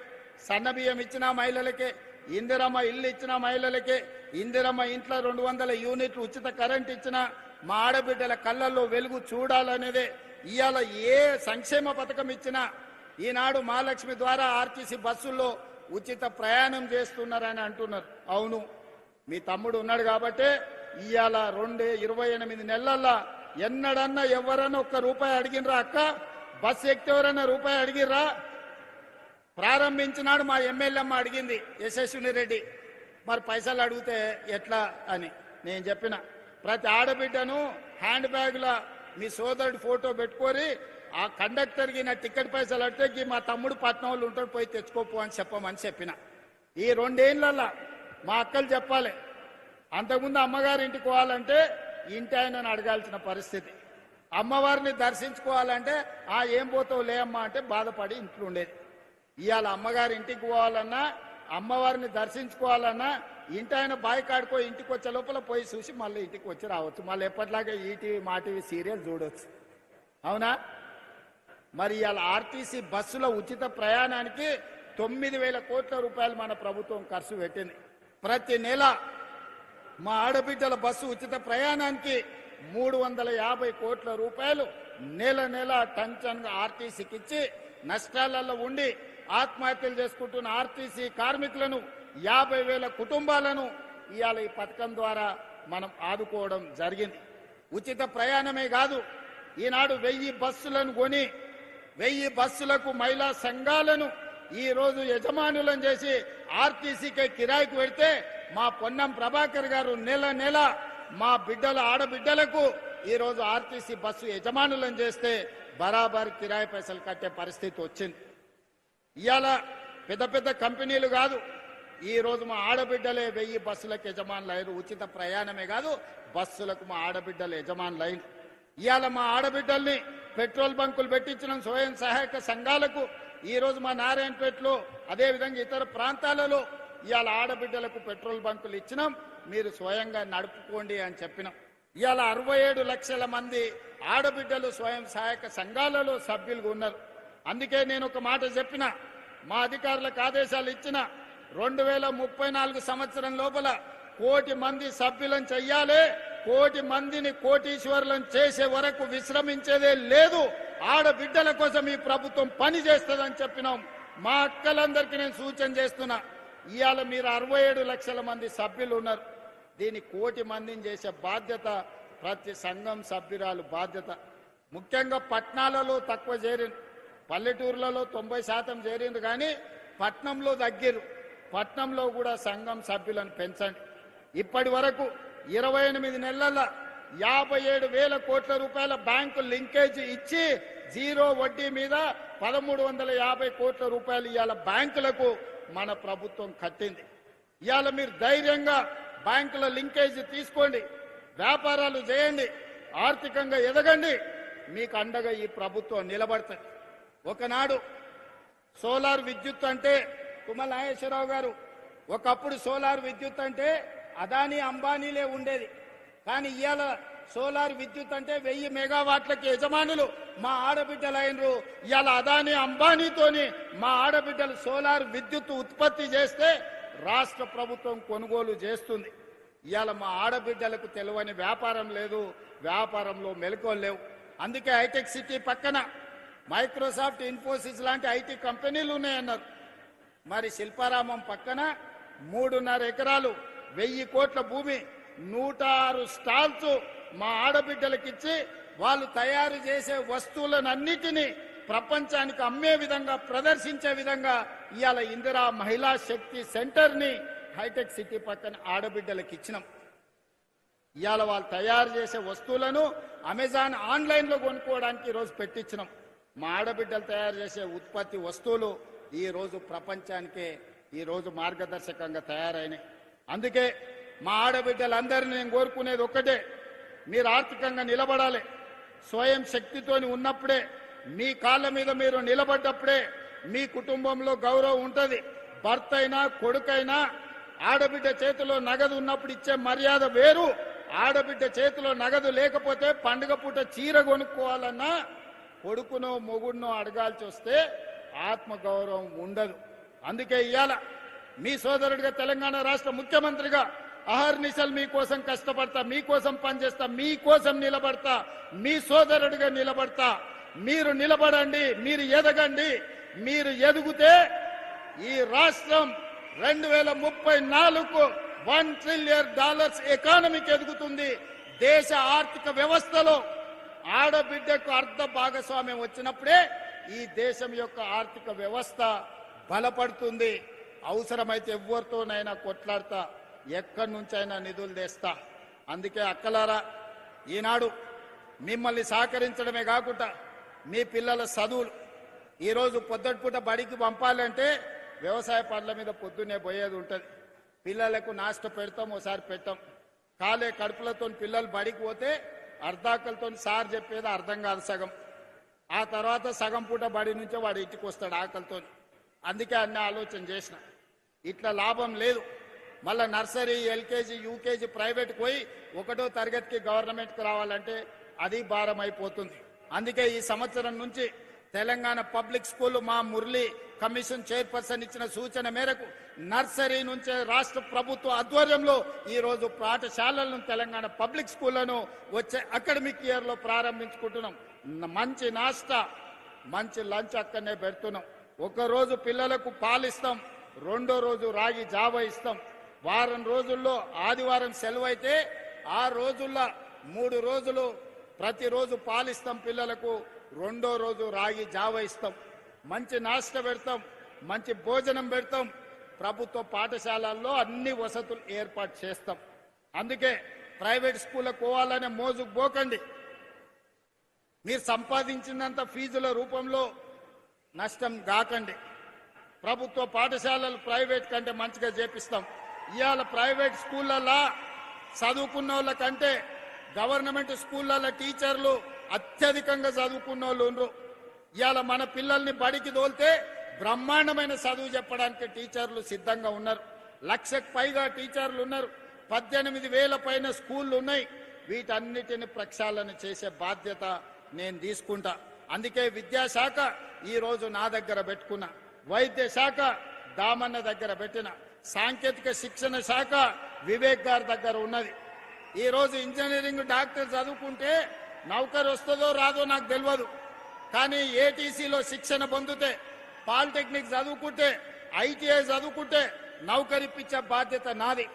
సన్న బియ్యం ఇచ్చిన మహిళలకే, ఇందిరమ్మ ఇల్లు ఇచ్చిన మహిళలకే, ఇందిరమ్మ ఇంట్లో 200 యూనిట్లు ఉచిత కరెంట్ ఇచ్చిన మా ఆడబిడ్డల కళ్ళల్లో వెలుగు చూడాలనేదే ఇవాళ ఏ సంక్షేమ పథకం ఇచ్చినా ఈనాడు మహాలక్ష్మి ద్వారా ఆర్టీసీ బస్సుల్లో ఉచిత ప్రయాణం చేస్తున్నారని అంటున్నారు. అవును, మీ తమ్ముడు ఉన్నాడు కాబట్టే ఇవాళ 28 నెలల్లో ఎన్నడన్నా ఎవరన్నా ₹1 అడిగినరా? అక్క బస్సు ఎక్కితే ఎవరన్నా రూపాయి అడిగిర్రా? ప్రారంభించినాడు మా ఎమ్మెల్యేమ్మ అడిగింది, యశస్విని రెడ్డి. మరి పైసలు అడిగితే ఎట్లా అని నేను చెప్పిన, ప్రతి ఆడబిడ్డను హ్యాండ్ బ్యాగ్లో మీ సోదరుడు ఫోటో పెట్టుకొని ఆ కండక్టర్కి నా టికెట్ పైసలు అడితే మా తమ్ముడు పట్నం వాళ్ళు ఉంటాడు, పోయి తెచ్చుకోపు అని చెప్పమని చెప్పిన. ఈ 2 ఏళ్లలో మా అక్కలు చెప్పాలి. అంతకుముందు అమ్మగారి ఇంటికి పోవాలంటే ఇంటి ఆయనను అడగాల్సిన పరిస్థితి. అమ్మవారిని దర్శించుకోవాలంటే ఏం పోతావు లే అమ్మ అంటే బాధపడి ఇంట్లో ఉండేది. ఇవాళ అమ్మగారి ఇంటికి పోవాలన్నా, అమ్మవారిని దర్శించుకోవాలన్నా ఇంటి ఆయన బాయ్ కాడుకో ఇంటికి వచ్చే లోపల పోయి చూసి మళ్ళీ ఇంటికి వచ్చి రావచ్చు. మళ్ళీ ఎప్పటిలాగే ఈటీవీ మా టీవీ సీరియల్ చూడవచ్చు. అవునా? మరి ఇవాళ ఆర్టీసీ బస్సుల ఉచిత ప్రయాణానికి 9,000 కోట్ల రూపాయలు మన ప్రభుత్వం ఖర్చు పెట్టింది. ప్రతి నెల మా ఆడబిడ్డల బస్సు ఉచిత ప్రయాణానికి 350 కోట్ల రూపాయలు నెల నెల టంచన్గా ఆర్టీసీకి ఇచ్చి నష్టాలలో ఉండి ఆత్మహత్యలు చేసుకుంటున్న ఆర్టీసీ కార్మికులను 50,000 కుటుంబాలను ఇవాళ ఈ పథకం ద్వారా మనం ఆదుకోవడం జరిగింది. ఉచిత ప్రయాణమే కాదు, ఈనాడు 1000 బస్సులను కొని 1000 బస్సులకు మహిళా సంఘాలను ఈ రోజు యజమానులను చేసి ఆర్టీసీకే కిరాయికి పెడితే మా పొన్నం ప్రభాకర్ గారు నెల నెల మా బిడ్డల ఆడబిడ్డలకు ఈ రోజు ఆర్టీసీ బస్సు యజమానులను చేస్తే బరాబర్ కిరాయి పైసలు కట్టే పరిస్థితి వచ్చింది. ఇవాళ పెద్ద పెద్ద కంపెనీలు కాదు, ఈ రోజు మా ఆడబిడ్డలే 1000 బస్సులకు యజమానులైన. ఉచిత ప్రయాణమే కాదు, బస్సులకు మా ఆడబిడ్డలు యజమానులైన. ఇవాళ మా ఆడబిడ్డల్ని పెట్రోల్ బంకులు పెట్టించిన స్వయం సహాయక సంఘాలకు ఈ రోజు మా నారాయణపేటలో అదేవిధంగా ఇతర ప్రాంతాలలో ఇవాళ ఆడబిడ్డలకు పెట్రోల్ బంకులు ఇచ్చినాం, మీరు స్వయంగా నడుపుకోండి అని చెప్పినాం. ఇవాళ 67 లక్షల మంది ఆడబిడ్డలు స్వయం సహాయక సంఘాలలో సభ్యులుగా ఉన్నారు. అందుకే నేను ఒక మాట చెప్పిన, మా అధికారులకు ఆదేశాలు ఇచ్చిన 2034 సంవత్సరం లోపల 1 కోటి మంది సభ్యులను చెయ్యాలి. 1 కోటి మందిని కోటీశ్వరులను చేసే వరకు విశ్రమించేదే లేదు. ఆడబిడ్డల కోసం ఈ ప్రభుత్వం పని చేస్తుందని చెప్పినాం. మా అక్కలందరికీ నేను సూచన చేస్తున్నా, ఇవాళ మీరు 67 లక్షల మంది సభ్యులు ఉన్నారు. దీన్ని 1 కోటి మందిని చేసే బాధ్యత ప్రతి సంఘం సభ్యురాలు బాధ్యత. ముఖ్యంగా పట్టణాలలో తక్కువ చేరింది, పల్లెటూర్లలో 90% చేరింది, కానీ పట్నంలో తగ్గిరు. పట్నంలో కూడా సంఘం సభ్యులను పెంచండి. ఇప్పటి వరకు 28 నెలల్లో 57,000 కోట్ల రూపాయల బ్యాంకు లింకేజ్ ఇచ్చి 0 వడ్డీ మీద 1,350 కోట్ల రూపాయలు ఇవాళ బ్యాంకులకు మన ప్రభుత్వం కట్టింది. ఇవాళ మీరు ధైర్యంగా బ్యాంకుల లింకేజ్ తీసుకోండి, వ్యాపారాలు చేయండి, ఆర్థికంగా ఎదగండి. మీకు అండగా ఈ ప్రభుత్వం నిలబడుతుంది. ఒకనాడు సోలార్ విద్యుత్ అంటే తుమ్మల నాగేశ్వరరావు గారు, ఒకప్పుడు సోలార్ విద్యుత్ అంటే అదానీ అంబానీలే ఉండేది. కానీ ఇవాళ సోలార్ విద్యుత్ అంటే 1000 మెగావాట్లకి యజమానులు మా ఆడబిడ్డలైనరు. ఇవాళ అదానీ అంబానీతోని మా ఆడబిడ్డలు సోలార్ విద్యుత్ ఉత్పత్తి చేస్తే రాష్ట్ర ప్రభుత్వం కొనుగోలు చేస్తుంది. ఇవాళ మా ఆడబిడ్డలకు తెలియని వ్యాపారం లేదు, వ్యాపారంలో మెలకువలు లేవు. అందుకే హైటెక్ సిటీ పక్కన మైక్రోసాఫ్ట్, ఇన్ఫోసిస్ లాంటి ఐటీ కంపెనీలు ఉన్నాయన్నారు. మరి శిల్పారామం పక్కన 3.5 ఎకరాలు 1000 కోట్ల భూమి 106 స్టాల్స్ మా ఆడబిడ్డలకిచ్చి వాళ్ళు తయారు చేసే వస్తువులన్నిటినీ ప్రపంచానికి అమ్మే విధంగా, ప్రదర్శించే విధంగా ఇవాళ ఇందిరా మహిళా శక్తి సెంటర్ని హైటెక్ సిటీ పక్కన ఆడబిడ్డలకు ఇచ్చినాం. ఇవాళ వాళ్ళు తయారు చేసే వస్తువులను అమెజాన్ ఆన్లైన్లో కొనుక్కోవడానికి ఈరోజు పెట్టించినాం. మా ఆడబిడ్డలు తయారు చేసే ఉత్పత్తి వస్తువులు ఈరోజు ప్రపంచానికే ఈరోజు మార్గదర్శకంగా తయారైనాయి. అందుకే మా ఆడబిడ్డలందరినీ నేను కోరుకునేది ఒక్కటే, మీరు ఆర్థికంగా నిలబడాలి. స్వయం శక్తితోని ఉన్నప్పుడే, మీ కాళ్ళ మీద మీరు నిలబడ్డప్పుడే మీ కుటుంబంలో గౌరవం ఉంటుంది. భర్త అయినా కొడుకైనా ఆడబిడ్డ చేతిలో నగదు ఉన్నప్పుడు ఇచ్చే మర్యాద వేరు. ఆడబిడ్డ చేతిలో నగదు లేకపోతే పండుగ పూట చీర కొనుక్కోవాలన్నా కొడుకునో మొగుడునో అడగాల్సి వస్తే ఆత్మగౌరవం ఉండదు. అందుకే ఇవాళ మీ సోదరుడిగా, తెలంగాణ రాష్ట్ర ముఖ్యమంత్రిగా అహర్నిశలు మీకోసం కష్టపడతా, మీకోసం పనిచేస్తా, మీకోసం నిలబడతా, మీ సోదరుడిగా నిలబడతా. మీరు నిలబడండి, మీరు ఎదగండి. మీరు ఎదుగుతే ఈ రాష్ట్రం 2034కు $1 ట్రిలియన్ ఎకానమీకి ఎదుగుతుంది. దేశ ఆర్థిక వ్యవస్థలో ఆడబిడ్డకు అర్ధ భాగస్వామ్యం వచ్చినప్పుడే ఈ దేశం యొక్క ఆర్థిక వ్యవస్థ బలపడుతుంది. అవసరమైతే ఎవరితోనైనా కొట్లాడతా, ఎక్కడి నుంచైనా నిధులు తెస్తా. అందుకే అక్కలారా, ఈనాడు మిమ్మల్ని సహకరించడమే కాకుండా మీ పిల్లల చదువులు ఈరోజు పొద్దుటిపూట బడికి పంపాలంటే వ్యవసాయ పనుల మీద పొద్దున్నే పోయేది ఉంటుంది. పిల్లలకు నాష్ట పెడతాం, ఓసారి పెట్టాం. కాలే కడుపులతో పిల్లలు బడికి పోతే అర్ధాకలతో సార్ చెప్పేది అర్థం కాదు సగం. ఆ తర్వాత సగం పూట బడి నుంచే వాడు ఇంటికి వస్తాడు ఆకలితో. అందుకే అన్ని ఆలోచన చేసిన. ఇట్లా లాభం లేదు. మళ్ళీ నర్సరీ, ఎల్కేజీ, యూకేజీ ప్రైవేట్కి పోయి 1వ తరగతికి గవర్నమెంట్కి రావాలంటే అది భారం అయిపోతుంది. అందుకే ఈ సంవత్సరం నుంచి తెలంగాణ పబ్లిక్ స్కూల్ మా మురళి కమిషన్ చైర్పర్సన్ ఇచ్చిన సూచన మేరకు నర్సరీ నుంచే రాష్ట్ర ప్రభుత్వ ఆధ్వర్యంలో ఈ రోజు పాఠశాలలను, తెలంగాణ పబ్లిక్ స్కూళ్లను వచ్చే అకాడమిక్ ఇయర్ లో ప్రారంభించుకుంటున్నాం. మంచి నాస్టా, మంచి లంచ్ అక్కడనే పెడుతున్నాం. ఒక రోజు పిల్లలకు పాలిస్తాం, 2వ రోజు రాగి జావ ఇస్తాం. వారం రోజుల్లో ఆదివారం సెలవు అయితే ఆ రోజుల్లో 3 రోజులు ప్రతిరోజు పాలిస్తాం పిల్లలకు. 2వ రోజు రాగి జావ ఇస్తాం. మంచి నాష్ట పెడతాం, మంచి భోజనం పెడతాం. ప్రభుత్వ పాఠశాలల్లో అన్ని వసతులు ఏర్పాటు చేస్తాం. అందుకే ప్రైవేట్ స్కూళ్ళకు పోవాలనే మోజుకు పోకండి. మీరు సంపాదించినంత ఫీజుల రూపంలో నష్టం కాకండి. ప్రభుత్వ పాఠశాలలు ప్రైవేట్ కంటే మంచిగా చేపిస్తాం. ఇవాళ ప్రైవేట్ స్కూళ్ళల్లో చదువుకున్న వాళ్ళ కంటే గవర్నమెంట్ స్కూళ్ళల్లో టీచర్లు అత్యధికంగా చదువుకున్న వాళ్ళు ఉన్నారు. ఇవాళ మన పిల్లల్ని బడికి తోలితే బ్రహ్మాండమైన చదువు చెప్పడానికి టీచర్లు సిద్ధంగా ఉన్నారు. 1,00,000కు పైగా టీచర్లు ఉన్నారు. 18,000 పైన స్కూళ్ళు ఉన్నాయి. వీటన్నిటిని ప్రక్షాళన చేసే బాధ్యత నేను తీసుకుంటా. అందుకే విద్యాశాఖ ఈ రోజు నా దగ్గర పెట్టుకున్నా, వైద్య శాఖ దామన్న దగ్గర పెట్టిన, సాంకేతిక శిక్షణ శాఖ వివేక్ గారి దగ్గర ఉన్నది. ఈ రోజు ఇంజనీరింగ్ డాక్టర్ చదువుకుంటే నౌకరు వస్తుందో రాదో నాకు తెలియదు. కానీ ఏటీసీలో శిక్షణ పొందితే, పాలిటెక్నిక్ చదువుకుంటే, ఐటీఐ చదువుకుంటే నౌకరిప్పించే బాధ్యత నాది.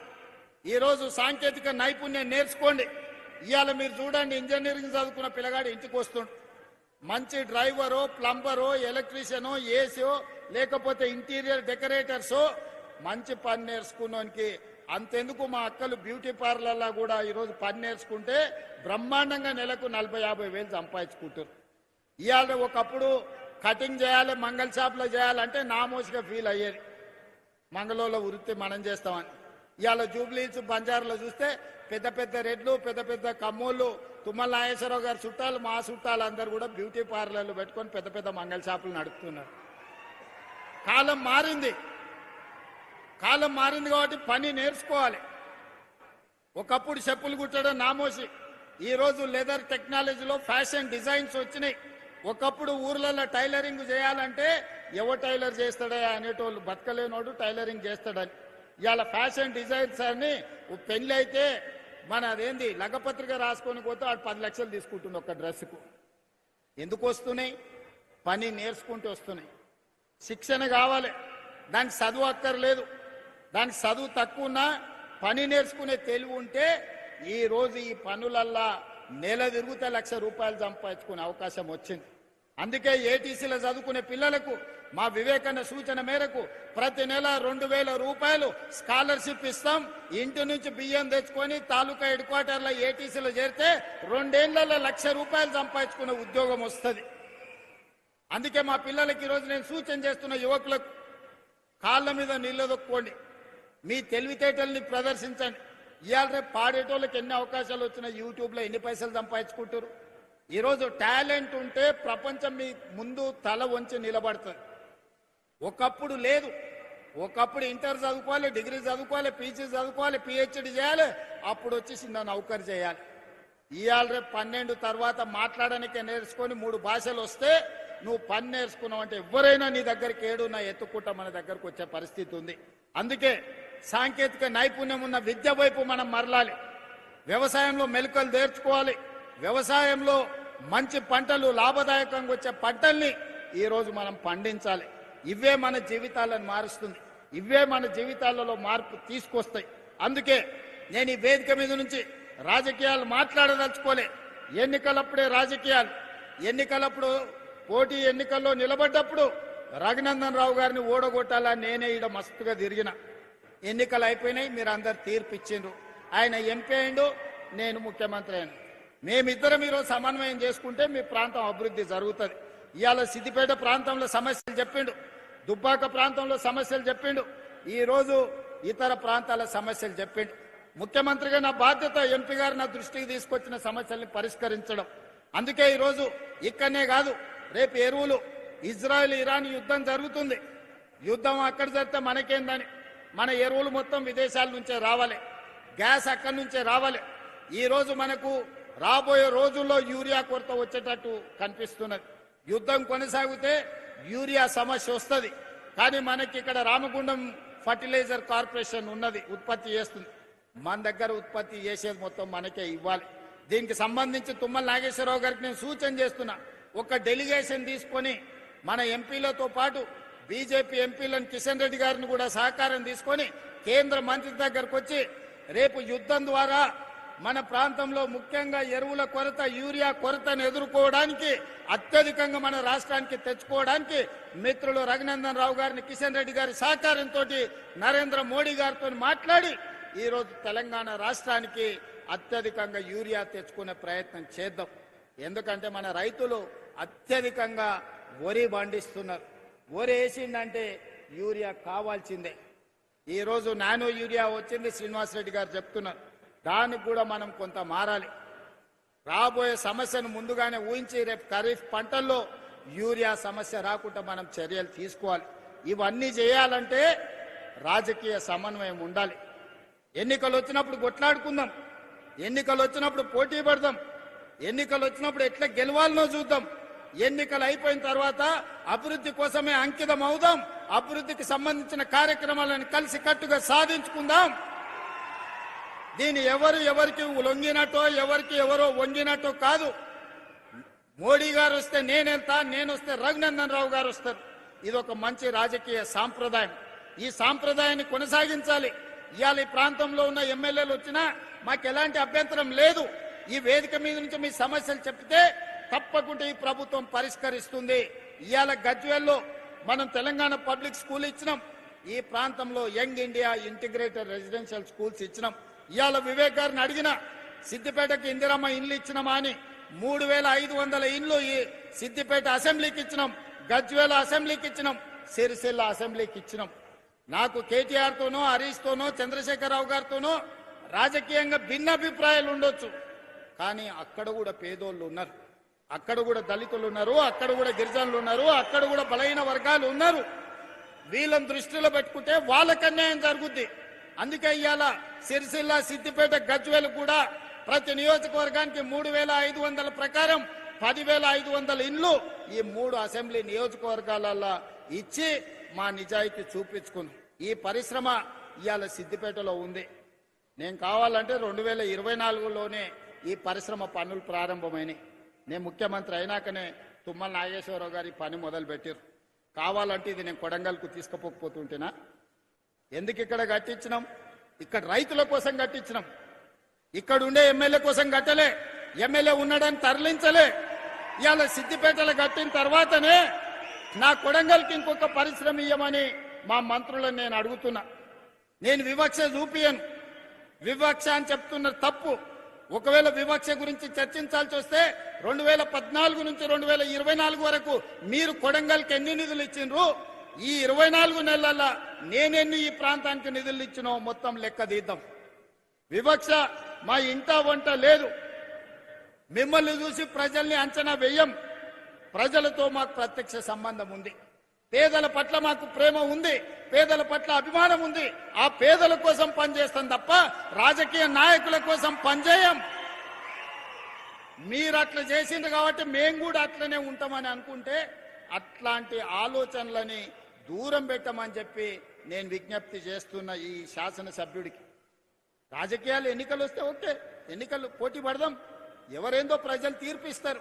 ఈరోజు సాంకేతిక నైపుణ్యం నేర్చుకోండి. ఇవాళ మీరు చూడండి, ఇంజనీరింగ్ చదువుకున్న పిల్లగాడు ఇంటికి వస్తుండు. మంచి డ్రైవరో, ప్లంబరో, ఎలక్ట్రీషియనో, ఏసీఓ, లేకపోతే ఇంటీరియర్ డెకరేటర్సో మంచి పని నేర్చుకున్నానికి అంతెందుకు మా అక్కలు బ్యూటీ పార్లర్లో కూడా ఈరోజు పని నేర్చుకుంటే బ్రహ్మాండంగా నెలకు 40-50 వేలు సంపాదించుకుంటారు. ఇవాళ ఒకప్పుడు కటింగ్ చేయాలి, మంగళ షాప్లో చేయాలంటే నామోషిగా ఫీల్ అయ్యేది. మంగళంలో వృత్తి మనం చేస్తామని. ఇవాళ జూబ్లీస్, బంజారాలో చూస్తే పెద్ద పెద్ద రెడ్లు, పెద్ద పెద్ద కమ్మోళ్ళు, తుమ్మల నాగేశ్వరరావు గారి చుట్టాలు, మా చుట్టాలు అందరూ కూడా బ్యూటీ పార్లర్లు పెట్టుకొని పెద్ద పెద్ద మంగళ షాపులు నడుపుతున్నారు. కాలం మారింది. కాలం మారింది కాబట్టి పని నేర్చుకోవాలి. ఒకప్పుడు చెప్పులు కుట్టడం నామోసి, ఈరోజు లెదర్ టెక్నాలజీలో ఫ్యాషన్ డిజైన్స్ వచ్చినాయి. ఒకప్పుడు ఊర్లలో టైలరింగ్ చేయాలంటే ఎవరు టైలర్ చేస్తాడా అనేటోళ్ళు, బతకలేనోడు టైలరింగ్ చేస్తాడని. ఇవాళ ఫ్యాషన్ డిజైన్స్ అని పెళ్లి అయితే మన అదేంది లగ్గపత్రిక రాసుకొని పోతే వాడు 10 లక్షలు తీసుకుంటుంది ఒక డ్రెస్సుకు. ఎందుకు వస్తున్నాయి? పని నేర్చుకుంటూ వస్తున్నాయి. శిక్షణ కావాలి, దానికి చదువు అక్కర్లేదు. దానికి చదువు తక్కువ ఉన్నా పని నేర్చుకునే తెలివి ఉంటే ఈ రోజు ఈ పనులల్లా నెల తిరుగుతే ₹1,00,000 సంపాదించుకునే అవకాశం వచ్చింది. అందుకే ఏటీసీలో చదువుకునే పిల్లలకు మా వివేకన్న సూచన మేరకు ప్రతి నెల ₹2,000 స్కాలర్షిప్ ఇస్తాం. ఇంటి నుంచి బియ్యం తెచ్చుకొని తాలూకా హెడ్ క్వార్టర్లో ఏటీసీలో చేరితే 2 ఏళ్లలో ₹1,00,000 సంపాదించుకునే ఉద్యోగం వస్తుంది. అందుకే మా పిల్లలకి ఈరోజు నేను సూచన చేస్తున్న యువకులకు కాళ్ళ మీద నిలదొక్కోండి, మీ తెలివితేటల్ని ప్రదర్శించండి. ఇవాళ రేపు పాడేటోళ్ళకి ఎన్ని అవకాశాలు వచ్చినా యూట్యూబ్లో ఎన్ని పైసలు సంపాదించుకుంటారు. ఈరోజు టాలెంట్ ఉంటే ప్రపంచం మీ ముందు తల వంచి నిలబడుతుంది. ఒకప్పుడు లేదు. ఒకప్పుడు ఇంటర్ చదువుకోవాలి, డిగ్రీ చదువుకోవాలి, పీజీ చదువుకోవాలి, పిహెచ్డి చేయాలి, అప్పుడు వచ్చేసి నన్ను నౌకరు చేయాలి. ఇవాళ రేపు 12 తర్వాత మాట్లాడడానికే నేర్చుకొని 3 భాషలు వస్తే నువ్వు పని నేర్చుకున్నావు అంటే ఎవరైనా నీ దగ్గరికి ఏడున్నా ఎత్తుకుంటా మన దగ్గరకు వచ్చే పరిస్థితి ఉంది. అందుకే సాంకేతిక నైపుణ్యం ఉన్న విద్య వైపు మనం మరలాలి. వ్యవసాయంలో మెలకువలు నేర్చుకోవాలి. వ్యవసాయంలో మంచి పంటలు, లాభదాయకంగా వచ్చే పంటల్ని ఈరోజు మనం పండించాలి. ఇవే మన జీవితాలను మారుస్తుంది. ఇవే మన జీవితాలలో మార్పు తీసుకొస్తాయి. అందుకే నేను ఈ వేదిక మీద నుంచి రాజకీయాలు మాట్లాడదలుచుకోలే. ఎన్నికలప్పుడే రాజకీయాలు. ఎన్నికలప్పుడు పోటీ ఎన్నికల్లో నిలబడ్డప్పుడు రఘునందన్ రావు గారిని ఓడగొట్టాలని నేనే ఈడ మస్తుగా తిరిగిన. ఎన్నికలు అయిపోయినాయి, మీరు అందరు తీర్పు ఇచ్చిండ్రు. ఆయన ఎంపీ అయిండు, నేను ముఖ్యమంత్రి అయ్యాను. మేమిద్దరం ఈరోజు సమన్వయం చేసుకుంటే మీ ప్రాంతం అభివృద్ధి జరుగుతుంది. ఇవాళ సిద్దిపేట ప్రాంతంలో సమస్యలు చెప్పిండు, దుబ్బాక ప్రాంతంలో సమస్యలు చెప్పిండు, ఈరోజు ఇతర ప్రాంతాల సమస్యలు చెప్పిండు. ముఖ్యమంత్రిగా నా బాధ్యత ఎంపీ గారు నా దృష్టికి తీసుకొచ్చిన సమస్యల్ని పరిష్కరించడం. అందుకే ఈరోజు ఇక్కడనే కాదు, రేపు ఎరువులు ఇజ్రాయెల్ ఇరాన్ యుద్ధం జరుగుతుంది. యుద్ధం అక్కడ జరిగితే మనకేందని మన ఎరువులు మొత్తం విదేశాల నుంచే రావాలి, గ్యాస్ అక్కడి నుంచే రావాలి. ఈరోజు మనకు రాబోయే రోజుల్లో యూరియా కొరత వచ్చేటట్టు కనిపిస్తున్నది. యుద్ధం కొనసాగితే యూరియా సమస్య వస్తుంది. కానీ మనకి ఇక్కడ రామగుండం ఫర్టిలైజర్ కార్పొరేషన్ ఉన్నది, ఉత్పత్తి చేస్తుంది. మన దగ్గర ఉత్పత్తి చేసేది మొత్తం మనకే ఇవ్వాలి. దీనికి సంబంధించి తుమ్మల నాగేశ్వరరావు గారికి నేను సూచన చేస్తున్నా, ఒక డెలిగేషన్ తీసుకొని మన ఎంపీలతో పాటు బీజేపీ ఎంపీలను కిషన్ రెడ్డి గారిని కూడా సహకారం తీసుకొని కేంద్ర మంత్రి దగ్గరకు వచ్చి రేపు యుద్ధం ద్వారా మన ప్రాంతంలో ముఖ్యంగా ఎరువుల కొరత, యూరియా కొరతను ఎదుర్కోవడానికి అత్యధికంగా మన రాష్ట్రానికి తెచ్చుకోవడానికి మిత్రులు రఘునందన్ రావు గారిని, కిషన్ రెడ్డి గారి సహకారంతో నరేంద్ర మోడీ గారితో మాట్లాడి ఈరోజు తెలంగాణ రాష్ట్రానికి అత్యధికంగా యూరియా తెచ్చుకునే ప్రయత్నం చేద్దాం. ఎందుకంటే మన రైతులు అత్యధికంగా వరి పండిస్తున్నారు. వరి వేసిందంటే యూరియా కావాల్సిందే. ఈరోజు నానో యూరియా వచ్చింది, శ్రీనివాసరెడ్డి గారు చెప్తున్నారు. దానికి కూడా మనం కొంత మారాలి. రాబోయే సమస్యను ముందుగానే ఊహించి రేపు ఖరీఫ్ పంటల్లో యూరియా సమస్య రాకుండా మనం చర్యలు తీసుకోవాలి. ఇవన్నీ చేయాలంటే రాజకీయ సమన్వయం ఉండాలి. ఎన్నికలు వచ్చినప్పుడు కొట్లాడుకుందాం, ఎన్నికలు వచ్చినప్పుడు పోటీ పడదాం, ఎన్నికలు వచ్చినప్పుడు ఎట్లా గెలవాలనో చూద్దాం. ఎన్నికలు అయిపోయిన తర్వాత అభివృద్ధి కోసమే అంకితం అవుదాం. అభివృద్ధికి సంబంధించిన కార్యక్రమాలను కలిసి కట్టుగా సాధించుకుందాం. దీని ఎవరికి లొంగినట్టో ఎవరికి ఎవరో వంగినట్టో కాదు. మోడీ గారు వస్తే నేను వెళ్తా, నేను వస్తే రఘునందన్ రావు గారు వస్తారు. ఇది ఒక మంచి రాజకీయ సాంప్రదాయం. ఈ సాంప్రదాయాన్ని కొనసాగించాలి. ఇవాళ ఈ ప్రాంతంలో ఉన్న ఎమ్మెల్యేలు వచ్చినా మాకు ఎలాంటి అభ్యంతరం లేదు. ఈ వేదిక మీద నుంచి మీ సమస్యలు చెప్తే తప్పకుండా ఈ ప్రభుత్వం పరిష్కరిస్తుంది. ఇవాళ గజ్వేల్లో మనం తెలంగాణ పబ్లిక్ స్కూల్ ఇచ్చినాం. ఈ ప్రాంతంలో young India integrated residential schools ఇచ్చినాం. ఇవాళ వివేక్ గారిని అడిగిన సిద్దిపేటకి ఇందిరమ్మ ఇండ్లు ఇచ్చినామా అని 3500 ఇండ్లు ఈ సిద్దిపేట అసెంబ్లీకి ఇచ్చినాం, గజ్వేల్ అసెంబ్లీకి ఇచ్చినాం, సిరిసిల్ల అసెంబ్లీకి ఇచ్చినాం. నాకు కేటీఆర్తోనో, హరీష్తోనో, చంద్రశేఖరరావు గారితోనో రాజకీయంగా భిన్నాభిప్రాయాలు ఉండొచ్చు. కానీ అక్కడ కూడా పేదోళ్ళు ఉన్నారు, అక్కడ కూడా దళితులు ఉన్నారు, అక్కడ కూడా గిరిజనులు ఉన్నారు, అక్కడ కూడా బలహీన వర్గాలు ఉన్నారు. వీళ్ళని దృష్టిలో పెట్టుకుంటే వాళ్ళకి అన్యాయం జరుగుద్ది. అందుకే ఇవాళ సిరిసిల్ల, సిద్దిపేట, గజ్వేల్ కూడా ప్రతి నియోజకవర్గానికి 3500 ప్రకారం 10,500 ఇండ్లు ఈ 3 అసెంబ్లీ నియోజకవర్గాలలో ఇచ్చి మా నిజాయితీ చూపించుకున్నాం. ఈ పరిశ్రమ ఇవాళ సిద్దిపేటలో ఉంది. నేను కావాలంటే 2024లోనే ఈ పరిశ్రమ పనులు ప్రారంభమైనాయి. నేను ముఖ్యమంత్రి అయినాకనే తుమ్మల నాగేశ్వరరావు గారి పని మొదలు పెట్టారు. కావాలంటే ఇది నేను కొడంగల్కు తీసుకుపోతుంటేనా? ఎందుకు ఇక్కడ కట్టించినాం? ఇక్కడ రైతుల కోసం కట్టించినాం. ఇక్కడ ఉండే ఎమ్మెల్యే కోసం కట్టలే, ఎమ్మెల్యే ఉన్నాడని తరలించలే. ఇవాళ సిద్దిపేటలో కట్టిన తర్వాతనే నా కొడంగల్కి ఇంకొక పరిశ్రమ ఇయ్యమని మా మంత్రులను నేను అడుగుతున్నా. నేను వివక్ష చూపియను, వివక్ష అని చెప్తున్నారు తప్పు. ఒకవేళ వివక్ష గురించి చర్చించాల్సి వస్తే 2014 నుంచి 2024 వరకు మీరు కొడంగల్కి ఎన్ని నిధులు ఇచ్చిండ్రు, ఈ 24 నెలల నేనెన్ని ఈ ప్రాంతానికి నిధులు ఇచ్చినో మొత్తం లెక్క తీద్దాం. వివక్ష మా ఇంట వంట లేదు. మిమ్మల్ని చూసి ప్రజల్ని అంచనా వేయం. ప్రజలతో మాకు ప్రత్యక్ష సంబంధం ఉంది. పేదల పట్ల మాకు ప్రేమ ఉంది, పేదల పట్ల అభిమానం ఉంది. ఆ పేదల కోసం పనిచేస్తాం తప్ప రాజకీయ నాయకుల కోసం పనిచేయం. మీరు అట్లా చేసిండ్రు కాబట్టి మేము కూడా అట్లనే ఉంటామని అనుకుంటే అట్లాంటి ఆలోచనలని దూరం పెట్టమని చెప్పి నేను విజ్ఞప్తి చేస్తున్న ఈ శాసనసభ్యుడికి. రాజకీయాలు ఎన్నికలు వస్తే ఓకే, ఎన్నికలు పోటీ పడదాం. ఎవరేందో ప్రజలు తీర్పిస్తారు.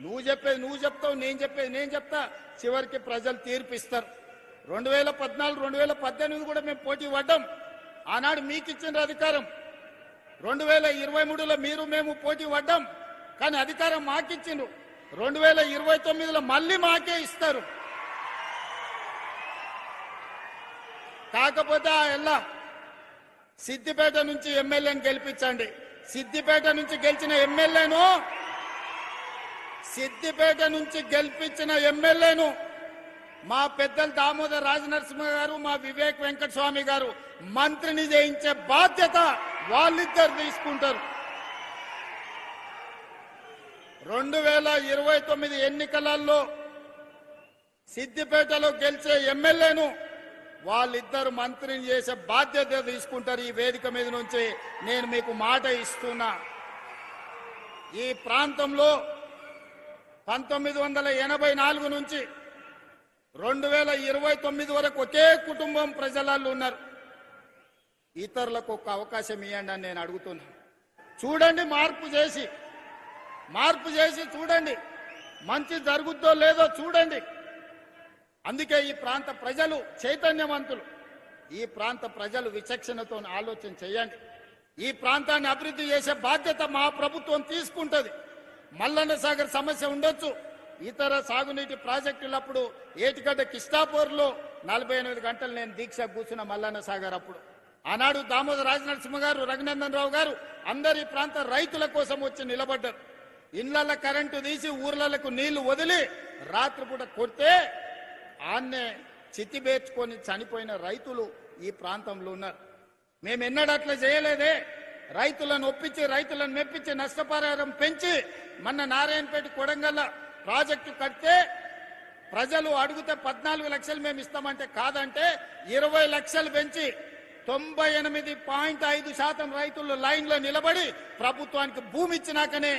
నువ్వు చెప్పేది నువ్వు చెప్తావు, నేను చెప్పేది నేను చెప్తా. చివరికి ప్రజలు తీర్పిస్తారు. 2014, 2018 కూడా మేము పోటీ పడ్డాం. ఆనాడు మీకు ఇచ్చిన అధికారం. 2023లో మీరు మేము పోటీ పడ్డాం, కానీ అధికారం మాకిచ్చిండ్రు. 2029లో మళ్ళీ మాకే ఇస్తారు. కాకపోతే ఆ ఎల్లా సిద్దిపేట నుంచి ఎమ్మెల్యేని గెలిపించండి. సిద్దిపేట నుంచి గెలిచిన ఎమ్మెల్యేను, సిద్దిపేట నుంచి గెలిపించిన ఎమ్మెల్యేను మా పెద్దలు దామోదర్ రాజనరసింహ గారు, మా వివేక్ వెంకటస్వామి గారు మంత్రిని చేయించే బాధ్యత వాళ్ళిద్దరు తీసుకుంటారు. 2029 ఎన్నికలలో సిద్దిపేటలో గెలిచే ఎమ్మెల్యేను వాళ్ళిద్దరు మంత్రిని చేసే బాధ్యత తీసుకుంటారు. ఈ వేదిక మీద నుంచి నేను మీకు మాట ఇస్తున్నా. ఈ ప్రాంతంలో 1984 నుంచి 2029 వరకు ఒకే కుటుంబం ప్రజలలో ఉన్నారు. ఇతరులకు ఒక అవకాశం ఇవ్వండి అని నేను అడుగుతున్నా. చూడండి, మార్పు చేసి చూడండి, మంచి జరుగుద్దో లేదో చూడండి. అందుకే ఈ ప్రాంత ప్రజలు చైతన్యవంతులు. ఈ ప్రాంత ప్రజలు విచక్షణతో ఆలోచన చేయండి. ఈ ప్రాంతాన్ని అభివృద్ధి చేసే బాధ్యత మా ప్రభుత్వం తీసుకుంటది. మల్లన్న సాగర్ సమస్య ఉండొచ్చు, ఇతర సాగునీటి ప్రాజెక్టులప్పుడు ఏటిగడ్డ కిష్టాపూర్లో 48 గంటలు నేను దీక్ష కూర్చున్న మల్లన్న సాగర్ అప్పుడు. ఆనాడు దామోదర్ రాజనరసింహ గారు, రఘునందన్ రావు గారు అందరు ఈ ప్రాంత రైతుల కోసం వచ్చి నిలబడ్డారు. ఇళ్ల కరెంటు తీసి ఊర్లకు నీళ్లు వదిలి రాత్రిపూట కొడితే ఆన్నే చితిబేర్చుకొని చనిపోయిన రైతులు ఈ ప్రాంతంలో ఉన్నారు. మేము ఎన్నడూ అట్లా చేయలేదే. రైతులను ఒప్పించి, రైతులను మెప్పించి, నష్టపరిహారం పెంచి మొన్న నారాయణపేట కొడంగల్ ప్రాజెక్టు కడితే ప్రజలు అడిగితే 14 లక్షలు మేము ఇస్తామంటే కాదంటే 20 లక్షలు పెంచి 98.5% రైతులు లైన్లో నిలబడి ప్రభుత్వానికి భూమి ఇచ్చినాకనే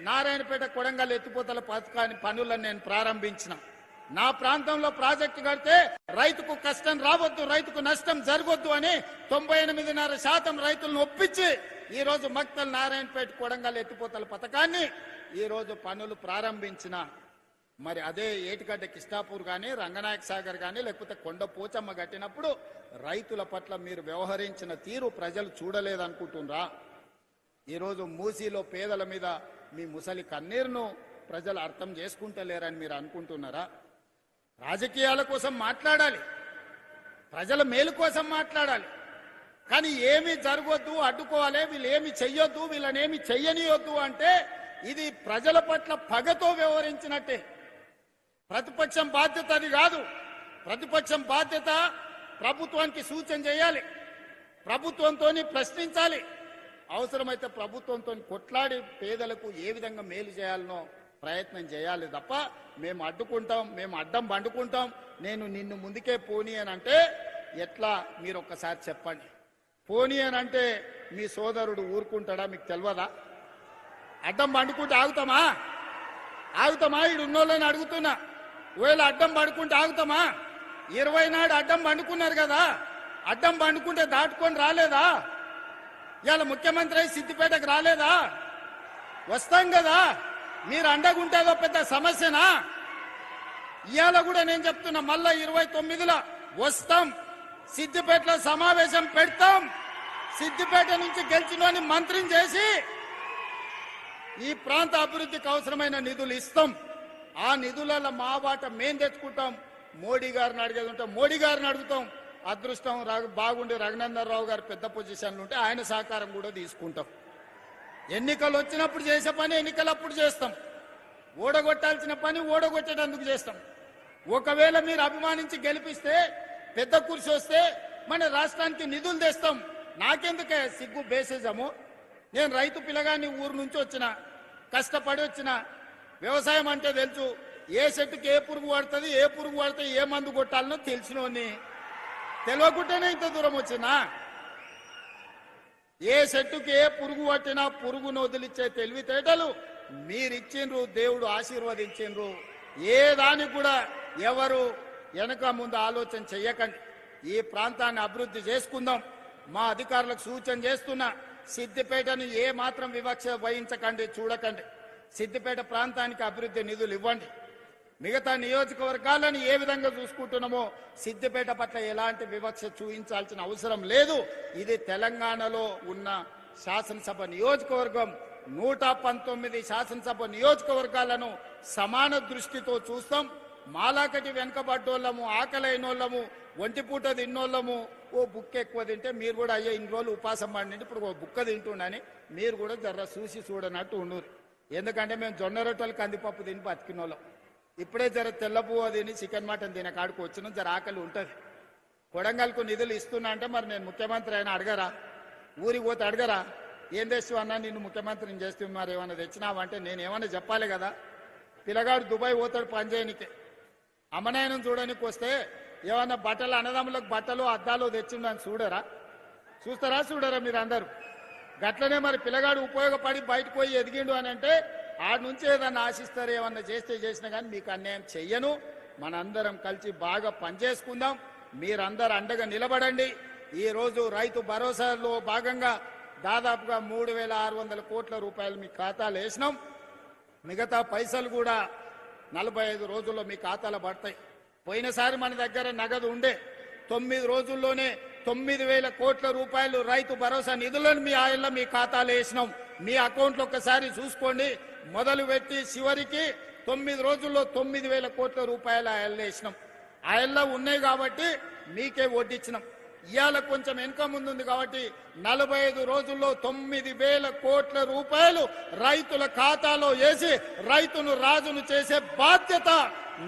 నారాయణపేట కొడంగల్ ఎత్తిపోతల పథకాన్ని పనులను నేను ప్రారంభించిన. నా ప్రాంతంలో ప్రాజెక్టు కడితే రైతుకు కష్టం రావద్దు, రైతుకు నష్టం జరగొద్దు అని 98.5% రైతులను ఒప్పించి ఈ రోజు మక్తల్ నారాయణపేట కొడంగల్ ఎత్తిపోతల పథకాన్ని ఈ రోజు పనులు ప్రారంభించిన. మరి అదే ఏటిగడ్డ కిష్టాపూర్ కానీ, రంగనాయక సాగర్ కానీ, లేకపోతే కొండ పోచమ్మ కట్టినప్పుడు రైతుల పట్ల మీరు వ్యవహరించిన తీరు ప్రజలు చూడలేదనుకుంటున్నారా? ఈరోజు మూసీలో పేదల మీద మీ ముసలి కన్నీరును ప్రజలు అర్థం చేసుకుంటలేరని మీరు అనుకుంటున్నారా? రాజకీయాల కోసం మాట్లాడాలి, ప్రజల మేలు కోసం మాట్లాడాలి, కానీ ఏమీ జరగొద్దు, అడ్డుకోవాలి, వీళ్ళు ఏమి చెయ్యొద్దు, వీళ్ళనేమి చెయ్యనియొద్దు అంటే ఇది ప్రజల పట్ల పగతో వ్యవహరించినట్టే. ప్రతిపక్షం బాధ్యత అది కాదు. ప్రతిపక్షం బాధ్యత ప్రభుత్వానికి సూచన చేయాలి, ప్రభుత్వంతో ప్రశ్నించాలి, అవసరమైతే ప్రభుత్వంతో కొట్లాడి పేదలకు ఏ విధంగా మేలు చేయాలనో ప్రయత్నం చేయాలి తప్ప మేము అడ్డుకుంటాం, మేము అడ్డం పండుకుంటాం, నేను నిన్ను ముందుకే పోనీ అని అంటే ఎట్లా? మీరు ఒక్కసారి చెప్పండి. పోనీ అని అంటే మీ సోదరుడు ఊరుకుంటాడా? మీకు తెలియదా? అడ్డం పండుకుంటే ఆగుతామా? ఈడు ఉన్నోళ్ళని అడుగుతున్నా. ఒకవేళ అడ్డం పడుకుంటే ఆగుతామా? 20 నాడు అడ్డం పండుకున్నారు కదా, అడ్డం పండుకుంటే దాటుకొని రాలేదా? ఇవాళ ముఖ్యమంత్రి అయి సిద్దిపేటకు రాలేదా? వస్తాం కదా. మీరు అండగుంటేదో పెద్ద సమస్యనా? ఇవాళ కూడా నేను చెప్తున్నా, మళ్ళా 29లో వస్తాం, సిద్దిపేటలో సమావేశం పెడతాం. సిద్దిపేట నుంచి గెలిచిన మంత్రిని చేసి ఈ ప్రాంత అభివృద్ధికి అవసరమైన నిధులు ఇస్తాం. ఆ నిధులలో మా వాట మేం తెచ్చుకుంటాం. మోడీ గారిని అడిగేది ఉంటే మోడీ గారిని అడుగుతాం. అదృష్టం బాగుండి రఘునందన్ రావు గారు పెద్ద పొజిషన్లు ఉంటే ఆయన సహకారం కూడా తీసుకుంటాం. ఎన్నికలు వచ్చినప్పుడు చేసే పని ఎన్నికలప్పుడు చేస్తాం. ఓడగొట్టాల్సిన పని ఓడగొట్టేటందుకు చేస్తాం. ఒకవేళ మీరు అభిమానించి గెలిపిస్తే పెద్ద కుర్చీ వస్తే మన రాష్ట్రానికి నిధులు తెస్తాం. నాకెందుకే సిగ్గు బేసిజము? నేను రైతు పిల్లగాని ఊరు నుంచి వచ్చిన, కష్టపడి వచ్చిన, వ్యవసాయం అంటే తెలుసు. ఏ చెట్టుకి ఏ పురుగు పడుతుంది, ఏ పురుగు పడితే ఏ మందు కొట్టాలనో తెలిసినోని. తెలియకుండానే ఇంత దూరం వచ్చినా. ఏ చెట్టుకి ఏ పురుగు పట్టినా పురుగును వదిలిచ్చే తెలివితేటలు మీరిచ్చిండ్రు, దేవుడు ఆశీర్వదించిండ్రు. ఏ దానికి కూడా ఎవరు వెనక ముందు ఆలోచన చెయ్యకండి. ఈ ప్రాంతాన్ని అభివృద్ధి చేసుకుందాం. మా అధికారులకు సూచన చేస్తున్నా, సిద్దిపేటను ఏ మాత్రం వివక్ష వహించకండి, చూడకండి. సిద్దిపేట ప్రాంతానికి అభివృద్ధి నిధులు ఇవ్వండి. మిగతా నియోజకవర్గాలను ఏ విధంగా చూసుకుంటున్నామో సిద్దిపేట పట్ల ఎలాంటి వివక్ష చూపించాల్సిన అవసరం లేదు. ఇది తెలంగాణలో ఉన్న శాసనసభ నియోజకవర్గం. 119 శాసనసభ నియోజకవర్గాలను సమాన దృష్టితో చూస్తాం. మాలాకటి వెనకబడ్డోళ్ళము, ఆకలైనోళ్ళము, ఒంటిపూట తిన్నోళ్ళము, ఓ బుక్క ఎక్కువ తింటే మీరు కూడా అయ్యే ఇన్ని రోజులు ఉపాసం పండిండి ఇప్పుడు ఓ బుక్క తింటుండని మీరు కూడా జర్ర చూసి చూడనట్టు ఉండరు. ఎందుకంటే మేము జొన్న రొట్టెలు కందిపప్పు తిని బతికినోళ్ళం. ఇప్పుడే జర తెల్లపువ్వు తిని చికెన్ మటన్ తినే కాడికి వచ్చిన జర ఆకలి ఉంటుంది. కొడంగల్కు నిధులు ఇస్తున్నా అంటే మరి నేను ముఖ్యమంత్రి అయినా అడగరా? ఊరికి పోతే అడగరా? ఏం తెస్తూ అన్నా నిన్ను ముఖ్యమంత్రిని చేస్తూ మరి ఏమన్నా తెచ్చినావంటే నేను ఏమన్నా చెప్పాలి కదా. పిల్లగాడు దుబాయ్ పోతాడు పని చేయనికి, అమ్మనాయనం చూడడానికి వస్తే ఏమన్నా బట్టలు, అన్నదమ్ములకు బట్టలు అద్దాలు తెచ్చిండని చూడరా? చూస్తారా? చూడరా? మీరు అందరూ గట్లనే మరి పిల్లగాడు ఉపయోగపడి బయటకు పోయి ఎదిగిండు అని అంటే ఆడ నుంచి ఏదన్నా ఆశిస్తారు. ఏమన్నా చేస్తే చేసినా కానీ మీకు అన్యాయం చెయ్యను. మనందరం కలిసి బాగా పనిచేసుకుందాం. మీరందరూ అండగా నిలబడండి. ఈ రోజు రైతు భరోసాలో భాగంగా దాదాపుగా 3,600 కోట్ల రూపాయలు మీ ఖాతాలో వేసినాం. మిగతా పైసలు కూడా 45 రోజుల్లో మీ ఖాతాలో పడతాయి. పోయినసారి మన దగ్గర నగదు ఉండే 9 రోజుల్లోనే 9,000 కోట్ల రూపాయలు రైతు భరోసా నిధులను మీ ఆయల్లో మీ ఖాతాలో వేసినాం. మీ అకౌంట్లో ఒక్కసారి చూసుకోండి. మొదలు పెట్టి చివరికి 9 రోజుల్లో 9,000 కోట్ల రూపాయలు ఆయల్లో వేసినాం. ఆయల్లో ఉన్నాయి కాబట్టి మీకే వడ్డిచ్చినాం. ఇవాళ కొంచెం వెనుక ముందుంది కాబట్టి 45 రోజుల్లో 9,000 కోట్ల రూపాయలు రైతుల ఖాతాలో వేసి రైతును రాజును చేసే బాధ్యత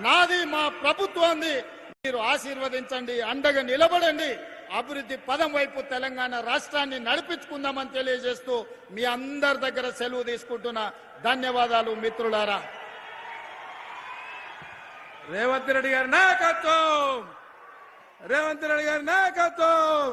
నాది, మా ప్రభుత్వాన్ని. మీరు ఆశీర్వదించండి, అండగా నిలబడండి. అభివృద్ధి పదం వైపు తెలంగాణ రాష్ట్రాన్ని నడిపించుకుందామని తెలియజేస్తూ మీ అందరి దగ్గర సెలవు తీసుకుంటున్నా. ధన్యవాదాలు మిత్రులారా. రేవంత్ రెడ్డి గారి నాయకత్వం, రేవంత్ రెడ్డి గారి నాయకత్వం.